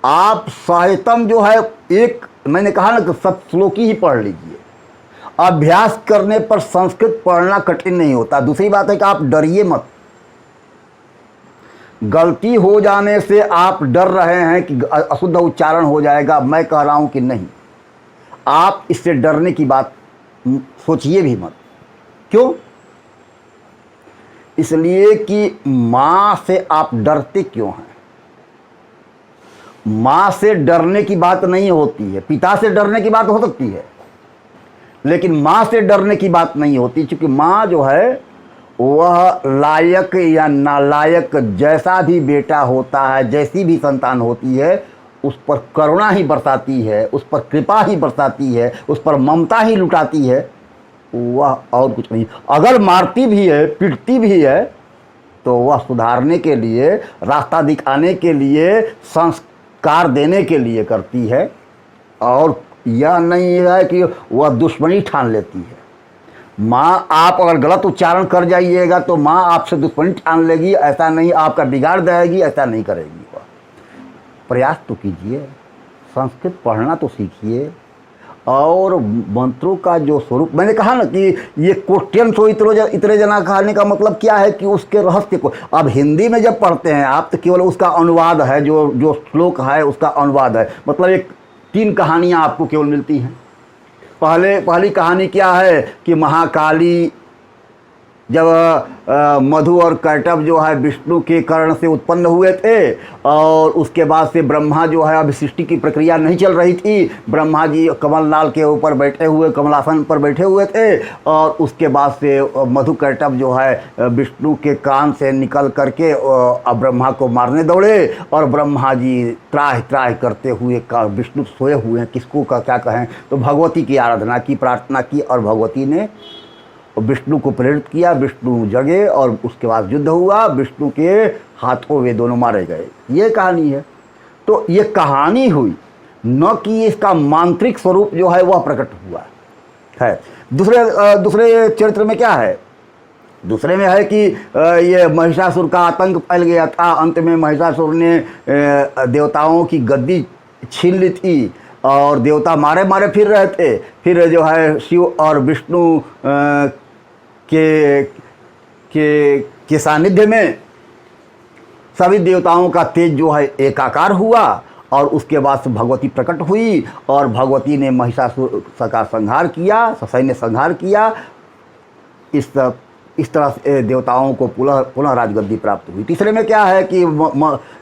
आप साहित्यम जो है एक, मैंने कहा ना कि सप्तश्लोकी ही पढ़ लीजिए। अभ्यास करने पर संस्कृत पढ़ना कठिन नहीं होता। दूसरी बात है कि आप डरिए मत। गलती हो जाने से आप डर रहे हैं कि अशुद्ध उच्चारण हो जाएगा, मैं कह रहा हूं कि नहीं, आप इससे डरने की बात सोचिए भी मत। क्यों? इसलिए कि मां से आप डरते क्यों हैं? माँ से डरने की बात नहीं होती है। पिता से डरने की बात हो सकती है, लेकिन माँ से डरने की बात नहीं होती, क्योंकि माँ जो है वह लायक या नालायक जैसा भी बेटा होता है, जैसी भी संतान होती है, उस पर करुणा ही बरसाती है, उस पर कृपा ही बरसाती है, उस पर ममता ही लुटाती है, वह और कुछ नहीं। अगर मारती भी है, पीटती भी है, तो वह सुधारने के लिए, रास्ता दिखाने के लिए, कार देने के लिए करती है। और यह नहीं है कि वह दुश्मनी ठान लेती है। माँ, आप अगर गलत उच्चारण कर जाइएगा तो माँ आपसे दुश्मनी ठान लेगी, ऐसा नहीं। आपका बिगाड़ देगी, ऐसा नहीं करेगी वह। प्रयास तो कीजिए, संस्कृत पढ़ना तो सीखिए, और मंत्रों का जो स्वरूप, मैंने कहा ना कि ये क्वेश्चन तो इतने जना कहने का मतलब क्या है कि उसके रहस्य को अब हिंदी में जब पढ़ते हैं आप तो केवल उसका अनुवाद है, जो जो श्लोक है उसका अनुवाद है, मतलब एक 3 कहानियाँ आपको केवल मिलती हैं। पहली कहानी क्या है कि महाकाली जब मधु और कैटभ जो है विष्णु के कर्ण से उत्पन्न हुए थे, और उसके बाद से ब्रह्मा जो है, अब सृष्टि की प्रक्रिया नहीं चल रही थी, ब्रह्मा जी कमलनाल के ऊपर बैठे हुए, कमलासन पर बैठे हुए थे, और उसके बाद से मधु कैटभ जो है विष्णु के कान से निकल करके अब ब्रह्मा को मारने दौड़े, और ब्रह्मा जी त्राह त्राह करते हुए विष्णु सोए हुए हैं, किसको का क्या कहें, तो भगवती की आराधना की, प्रार्थना की, और भगवती ने विष्णु को प्रेरित किया, विष्णु जगे, और उसके बाद युद्ध हुआ, विष्णु के हाथों वे दोनों मारे गए। ये कहानी है। तो ये कहानी हुई, न कि इसका मांत्रिक स्वरूप जो है वह प्रकट हुआ है। दूसरे चरित्र में क्या है? दूसरे में है कि ये महिषासुर का आतंक फैल गया था, अंत में महिषासुर ने देवताओं की गद्दी छीन ली थी, और देवता मारे मारे फिर रहे थे। फिर जो है शिव और विष्णु के सानिध्य में सभी देवताओं का तेज जो है एकाकार हुआ, और उसके बाद से भगवती प्रकट हुई, और भगवती ने महिषासुर का संहार किया, ससैन्य संहार किया। इस तरह से देवताओं को पुनः राजगद्दी प्राप्त हुई। तीसरे में क्या है कि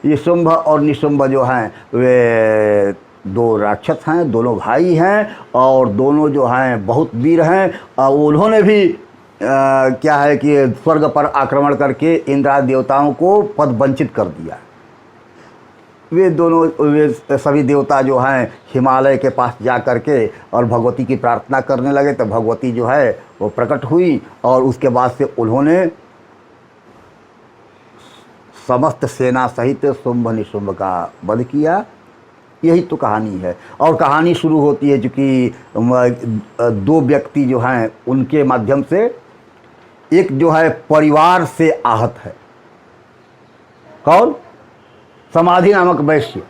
ये शुंभ और निशुंभ जो हैं वे 2 राक्षस हैं, दोनों भाई हैं, और दोनों जो हैं बहुत वीर हैं, और उन्होंने भी क्या है कि स्वर्ग पर आक्रमण करके इंद्र आदि देवताओं को पद वंचित कर दिया। वे सभी देवता जो हैं हिमालय के पास जा कर के और भगवती की प्रार्थना करने लगे, तो भगवती जो है वो प्रकट हुई, और उसके बाद से उन्होंने समस्त सेना सहित शुंभ निशुंभ का वध किया। यही तो कहानी है। और कहानी शुरू होती है चूँकि 2 व्यक्ति जो हैं उनके माध्यम से, एक जो है परिवार से आहत है। कौन? समाधि नामक वैश्य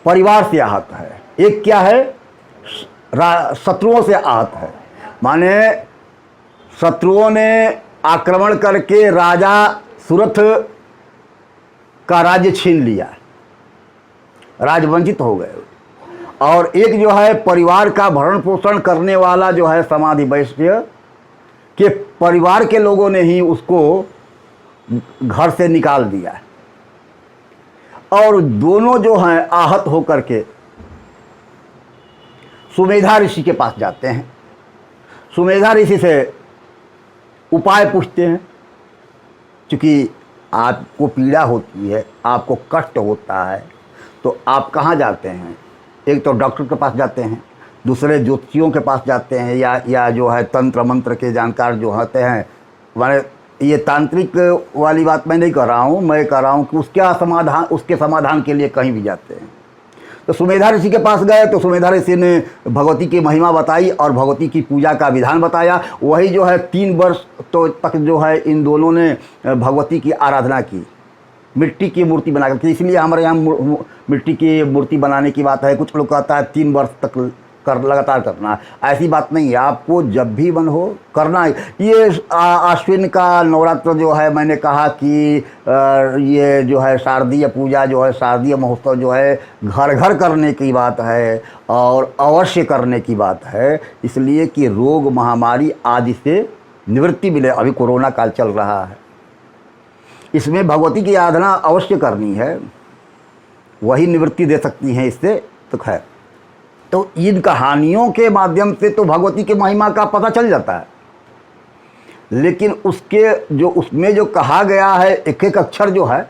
परिवार से आहत है। एक क्या है? शत्रुओं से आहत है, माने शत्रुओं ने आक्रमण करके राजा सुरथ का राज्य छीन लिया, राजवंचित हो गए। और एक जो है परिवार का भरण पोषण करने वाला जो है समाधि वैश्य के परिवार के लोगों ने ही उसको घर से निकाल दिया। और दोनों जो हैं आहत होकर के सुमेधा ऋषि के पास जाते हैं। सुमेधा ऋषि से उपाय पूछते हैं, क्योंकि आपको पीड़ा होती है, आपको कष्ट होता है, तो आप कहाँ जाते हैं? एक तो डॉक्टर के पास जाते हैं, दूसरे ज्योतिषियों के पास जाते हैं, या जो है तंत्र मंत्र के जानकार जो होते हैं। माने ये तांत्रिक वाली बात मैं नहीं कर रहा हूँ, मैं कह रहा हूँ कि उसके समाधान के लिए कहीं भी जाते हैं। तो सुमेधा ऋषि के पास गए, तो सुमेधा ऋषि ने भगवती की महिमा बताई और भगवती की पूजा का विधान बताया। वही जो है 3 वर्ष तो तक जो है इन दोनों ने भगवती की आराधना की, मिट्टी की मूर्ति बना करके। इसलिए हमारे यहाँ मिट्टी की मूर्ति बनाने की बात है। कुछ लोग कहता है 3 वर्ष तक लगातार करना, ऐसी बात नहीं है। आपको जब भी मन हो करना है। ये आश्विन का नवरात्र जो है, मैंने कहा कि ये जो है शारदीय पूजा जो है, शारदीय महोत्सव जो है घर घर करने की बात है और अवश्य करने की बात है, इसलिए कि रोग महामारी आदि से निवृत्ति मिले। अभी कोरोना काल चल रहा है, इसमें भगवती की आराधना अवश्य करनी है, वही निवृत्ति दे सकती हैं इससे। तो है, तो इन कहानियों के माध्यम से तो भगवती की महिमा का पता चल जाता है, लेकिन उसमें जो कहा गया है एक एक अक्षर जो है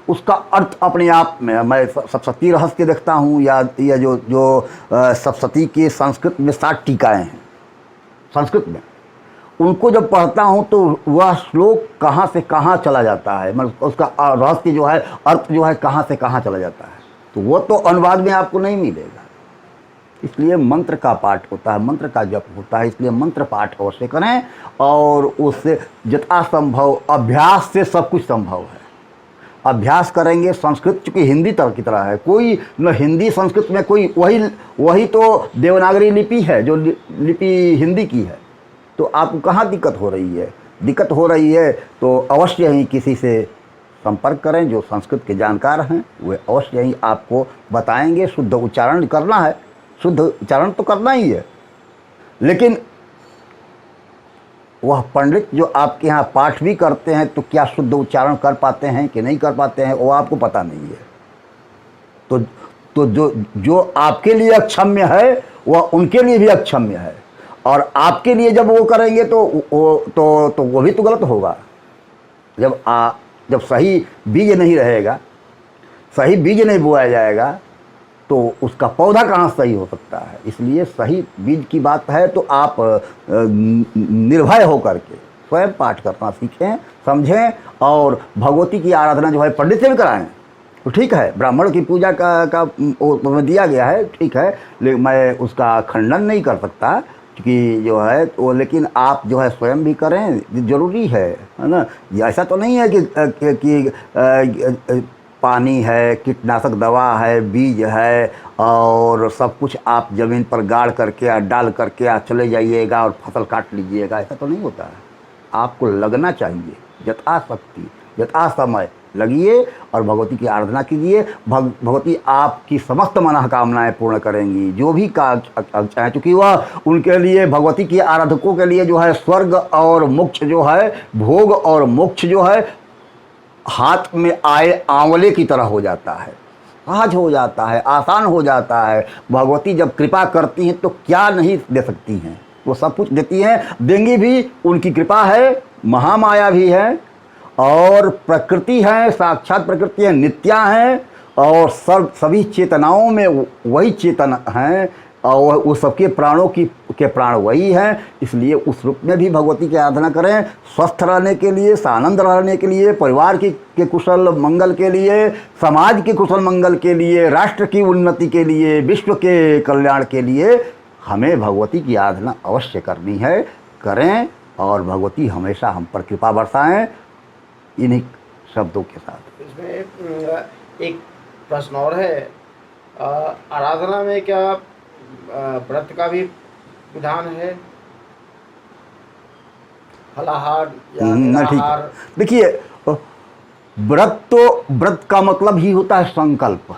उसका अर्थ अपने आप में, मैं सप्तशती रहस्य देखता हूँ, या जो सप्तशती के संस्कृत में 7 टीकाएँ हैं संस्कृत में, उनको जब पढ़ता हूँ तो वह श्लोक कहाँ से कहाँ चला जाता है, मतलब उसका रहस्य जो है, अर्थ जो है कहाँ से कहाँ चला जाता है, तो वो तो अनुवाद में आपको नहीं मिलेगा। इसलिए मंत्र का पाठ होता है, मंत्र का जप होता है, इसलिए मंत्र पाठ अवश्य करें। और उससे यथासंभव अभ्यास से सब कुछ संभव है। अभ्यास करेंगे। संस्कृत चूँकि हिंदी तरह की तरह है, कोई न हिंदी संस्कृत में कोई वही तो देवनागरी लिपि है जो लिपि हिंदी की है। तो आपको कहाँ दिक्कत हो रही है? दिक्कत हो रही है तो अवश्य ही किसी से संपर्क करें जो संस्कृत के जानकार हैं, वे अवश्य ही आपको बताएंगे। शुद्ध उच्चारण करना है, शुद्ध उच्चारण तो करना ही है, लेकिन वह पंडित जो आपके यहाँ पाठ भी करते हैं तो क्या शुद्ध उच्चारण कर पाते हैं कि नहीं कर पाते हैं, वो आपको पता नहीं है। तो जो आपके लिए अक्षम्य है वह उनके लिए भी अक्षम्य है, और आपके लिए जब वो करेंगे तो वो भी तो गलत होगा। जब सही बीज नहीं रहेगा, सही बीज नहीं बोया जाएगा तो उसका पौधा कहाँ सही हो सकता है। इसलिए सही बीज की बात है तो आप निर्भय होकर के स्वयं पाठ करना सीखें, समझें, और भगवती की आराधना जो है पंडित से भी कराएं तो ठीक है। ब्राह्मण की पूजा का दिया गया है, ठीक है, लेकिन मैं उसका खंडन नहीं कर सकता क्योंकि जो है वो, लेकिन आप जो है स्वयं भी करें, ज़रूरी है ना। ऐसा तो नहीं है कि पानी है, कीटनाशक दवा है, बीज है और सब कुछ आप ज़मीन पर गाड़ करके डाल करके चले जाइएगा और फसल काट लीजिएगा, ऐसा तो नहीं होता है। आपको लगना चाहिए, यथाशक्ति यथासमय लगिए और भगवती की आराधना कीजिए। भगवती आपकी समस्त मनोकामनाएं पूर्ण करेंगी, जो भी का चाहे, चूँकि वह उनके लिए, भगवती की आराधकों के लिए जो है स्वर्ग और मोक्ष जो है, भोग और मोक्ष जो है हाथ में आए आंवले की तरह हो जाता है, सहज हो जाता है, आसान हो जाता है। भगवती जब कृपा करती हैं तो क्या नहीं दे सकती हैं, वो सब कुछ देती हैं, देंगी भी। उनकी कृपा है, महामाया भी है और प्रकृति है, साक्षात प्रकृति है, नित्या है और सभी चेतनाओं में वही चेतन हैं और वो सबके प्राणों के प्राण वही हैं। इसलिए उस रूप में भी भगवती की आराधना करें, स्वस्थ रहने के लिए, आनंद रहने के लिए, परिवार के कुशल मंगल के लिए, समाज के कुशल मंगल के लिए, राष्ट्र की उन्नति के लिए, विश्व के कल्याण के लिए हमें भगवती की आराधना अवश्य करनी है। करें और भगवती हमेशा हम पर कृपा बरसाएं, इन्हीं शब्दों के साथ। इसमें एक प्रश्न और है, आराधना में क्या व्रत का भी विधान है? फलाहार या निराहार? देखिए, व्रत का मतलब ही होता है संकल्प।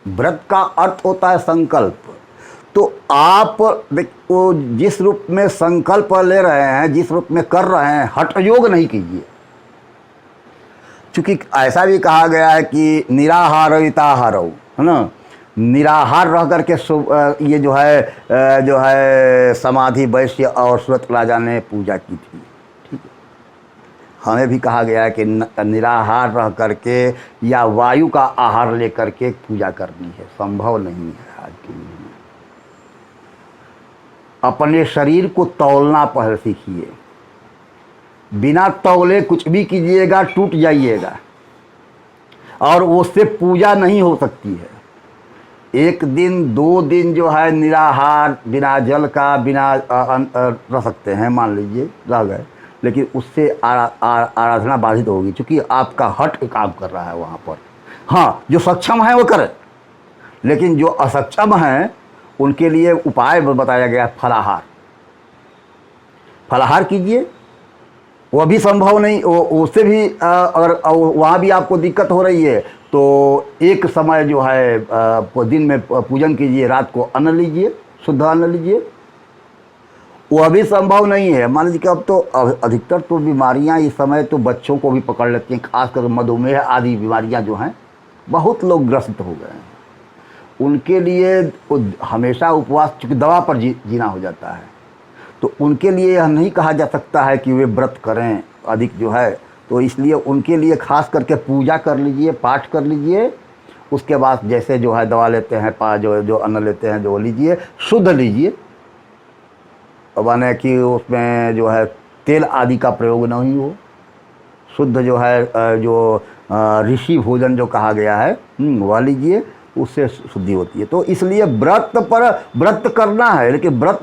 व्रत का अर्थ होता है संकल्प। तो आप देखो, जिस रूप में संकल्प ले रहे हैं, जिस रूप में कर रहे हैं, हठ योग नहीं कीजिए। चूँकि ऐसा भी कहा गया है कि निराहारिताहारो, है ना, निराहार रह करके ये जो है समाधि वैश्य और सूरत राजा ने पूजा की थी। ठीक है, हमें भी कहा गया है कि निराहार रह करके या वायु का आहार लेकर के पूजा करनी है, संभव नहीं है आज के लिए। अपने शरीर को तौलना पहले सीखिए। बिना तौले कुछ भी कीजिएगा टूट जाइएगा और उससे पूजा नहीं हो सकती है। एक दिन 2 दिन जो है निराहार, बिना जल का, बिना रह सकते हैं, मान लीजिए रह गए, लेकिन उससे आराधना बाधित होगी, क्योंकि आपका हठ काम कर रहा है वहाँ पर। हाँ, जो सक्षम है वो करें, लेकिन जो असक्षम हैं उनके लिए उपाय बताया गया, फलाहार। फलाहार कीजिए, वह भी संभव नहीं, उससे भी अगर वहाँ भी आपको दिक्कत हो रही है तो एक समय जो है दिन में पूजन कीजिए, रात को अन्न लीजिए, शुद्ध अन्न लीजिए। वह भी संभव नहीं है। मान लीजिए कि अब तो अधिकतर तो बीमारियाँ इस समय तो बच्चों को भी पकड़ लेती हैं, खासकर मधुमेह आदि बीमारियाँ जो हैं, बहुत लोग ग्रसित हो गए हैं। उनके लिए हमेशा उपवास, चूँकि दवा पर जीना हो जाता है, तो उनके लिए यह नहीं कहा जा सकता है कि वे व्रत करें अधिक जो है। तो इसलिए उनके लिए खास करके पूजा कर लीजिए, पाठ कर लीजिए। उसके बाद जैसे जो है दवा लेते हैं, जो अन्न लेते हैं, जो लीजिए, शुद्ध लीजिए, माने कि उसमें जो है तेल आदि का प्रयोग नहीं हो। शुद्ध जो है जो ऋषि भोजन जो कहा गया है वह लीजिए। उससे शुद्धि होती है। तो इसलिए व्रत पर व्रत करना है, लेकिन व्रत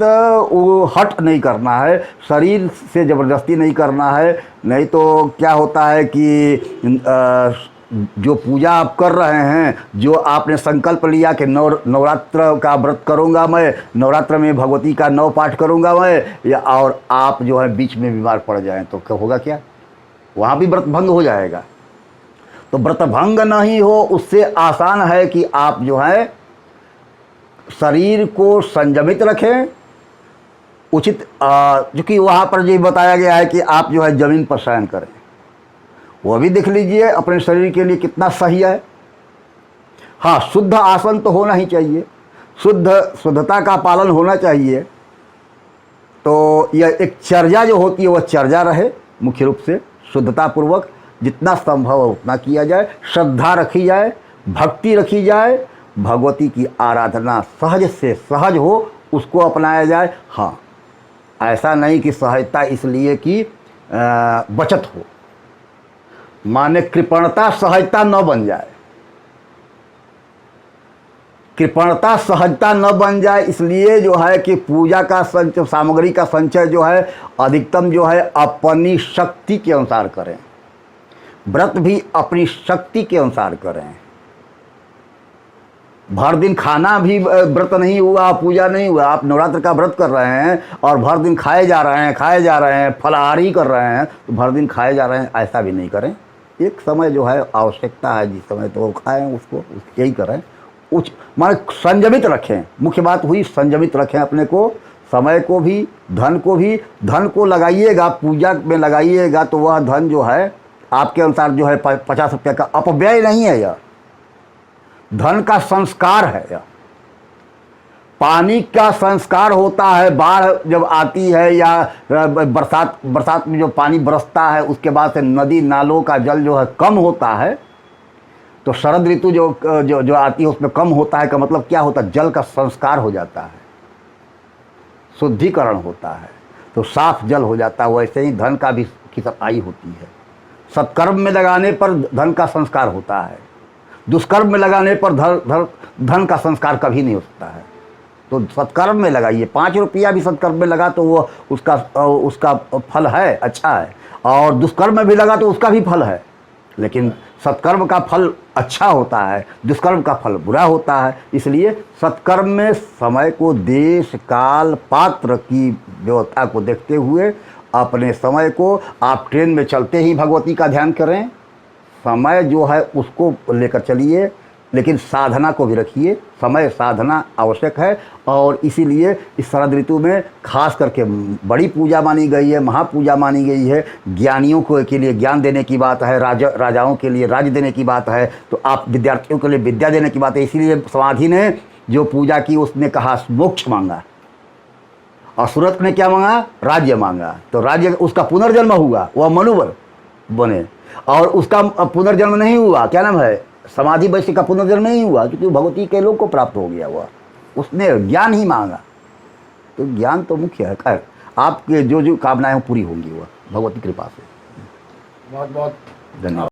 वो हट नहीं करना है, शरीर से ज़बरदस्ती नहीं करना है। नहीं तो क्या होता है कि जो पूजा आप कर रहे हैं, जो आपने संकल्प लिया कि नवरात्र का व्रत करूंगा मैं, नवरात्र में भगवती का 9 पाठ करूंगा मैं, या और आप जो है बीच में बीमार पड़ जाएं तो क्या होगा? क्या वहाँ भी व्रत भंग हो जाएगा। तो व्रत भंग नहीं हो, उससे आसान है कि आप जो है शरीर को संयमित रखें, उचित, क्योंकि वहाँ पर जो बताया गया है कि आप जो है ज़मीन पर शयन करें, वह भी देख लीजिए अपने शरीर के लिए कितना सही है। हाँ, शुद्ध आसन तो होना ही चाहिए, शुद्धता का पालन होना चाहिए। तो यह एक चर्या जो होती है वह चर्या रहे, मुख्य रूप से शुद्धतापूर्वक जितना संभव है उतना किया जाए, श्रद्धा रखी जाए, भक्ति रखी जाए, भगवती की आराधना सहज से सहज हो उसको अपनाया जाए। हाँ, ऐसा नहीं कि सहजता इसलिए कि बचत हो, माने कृपणता सहजता न बन जाए, कृपणता सहजता न बन जाए। इसलिए जो है कि पूजा का संचय, सामग्री का संचय जो है अधिकतम जो है अपनी शक्ति के अनुसार करें, व्रत भी अपनी शक्ति के अनुसार करें। भर दिन खाना भी व्रत नहीं हुआ, पूजा नहीं हुआ। आप नवरात्र का व्रत कर रहे हैं और भर दिन खाए जा रहे हैं, फलाहारी कर रहे हैं, तो भर दिन खाए जा रहे हैं, ऐसा भी नहीं करें। एक समय जो है आवश्यकता है, जिस समय तो खाएं उसको, यही करें। उच्च माने संयमित रखें, मुख्य बात हुई संयमित रखें अपने को, समय को भी, धन को भी। धन को लगाइएगा, पूजा में लगाइएगा तो वह धन जो है आपके अनुसार जो है 50 रुपये का अपव्यय नहीं है, यह धन का संस्कार है। यह पानी का संस्कार होता है। बाढ़ जब आती है या बरसात में जो पानी बरसता है, उसके बाद से नदी नालों का जल जो है कम होता है, तो शरद ऋतु जो आती है उसमें कम होता है। का मतलब क्या होता है? जल का संस्कार हो जाता है, शुद्धिकरण होता है, तो साफ जल हो जाता है। वैसे ही धन का भी की सफाई होती है। सत्कर्म में लगाने पर धन का संस्कार होता है, दुष्कर्म में लगाने पर धन का संस्कार कभी नहीं हो सकता है। तो सत्कर्म में लगाइए, 5 रुपया भी सत्कर्म में लगा तो वो उसका फल है, अच्छा है। और दुष्कर्म में भी लगा तो उसका भी फल है, लेकिन सत्कर्म का फल अच्छा होता है, दुष्कर्म का फल बुरा होता है। इसलिए सत्कर्म में समय को, देश काल पात्र की व्यवस्था को देखते हुए अपने समय को, आप ट्रेन में चलते ही भगवती का ध्यान करें, समय जो है उसको लेकर चलिए, लेकिन साधना को भी रखिए। समय साधना आवश्यक है, और इसीलिए इस शरद ऋतु में खास करके बड़ी पूजा मानी गई है, महापूजा मानी गई है। ज्ञानियों को के लिए ज्ञान देने की बात है, राजाओं के लिए राज्य देने की बात है, तो आप विद्यार्थियों के लिए विद्या देने की बात है। इसीलिए समाधि ने जो पूजा की उसने कहा मोक्ष मांगा, और सूरत ने क्या मांगा? राज्य मांगा। तो राज्य, उसका पुनर्जन्म हुआ, वह मनुवर बने, और उसका पुनर्जन्म नहीं हुआ, क्या नाम है, समाधि वैश्य का पुनर्जन्म नहीं हुआ, क्योंकि भगवती के लोग को प्राप्त हो गया हुआ, उसने ज्ञान ही मांगा। तो ज्ञान तो मुख्य है। खैर, आपके जो कामनाएं पूरी होंगी वह भगवती कृपा से। बहुत बहुत धन्यवाद।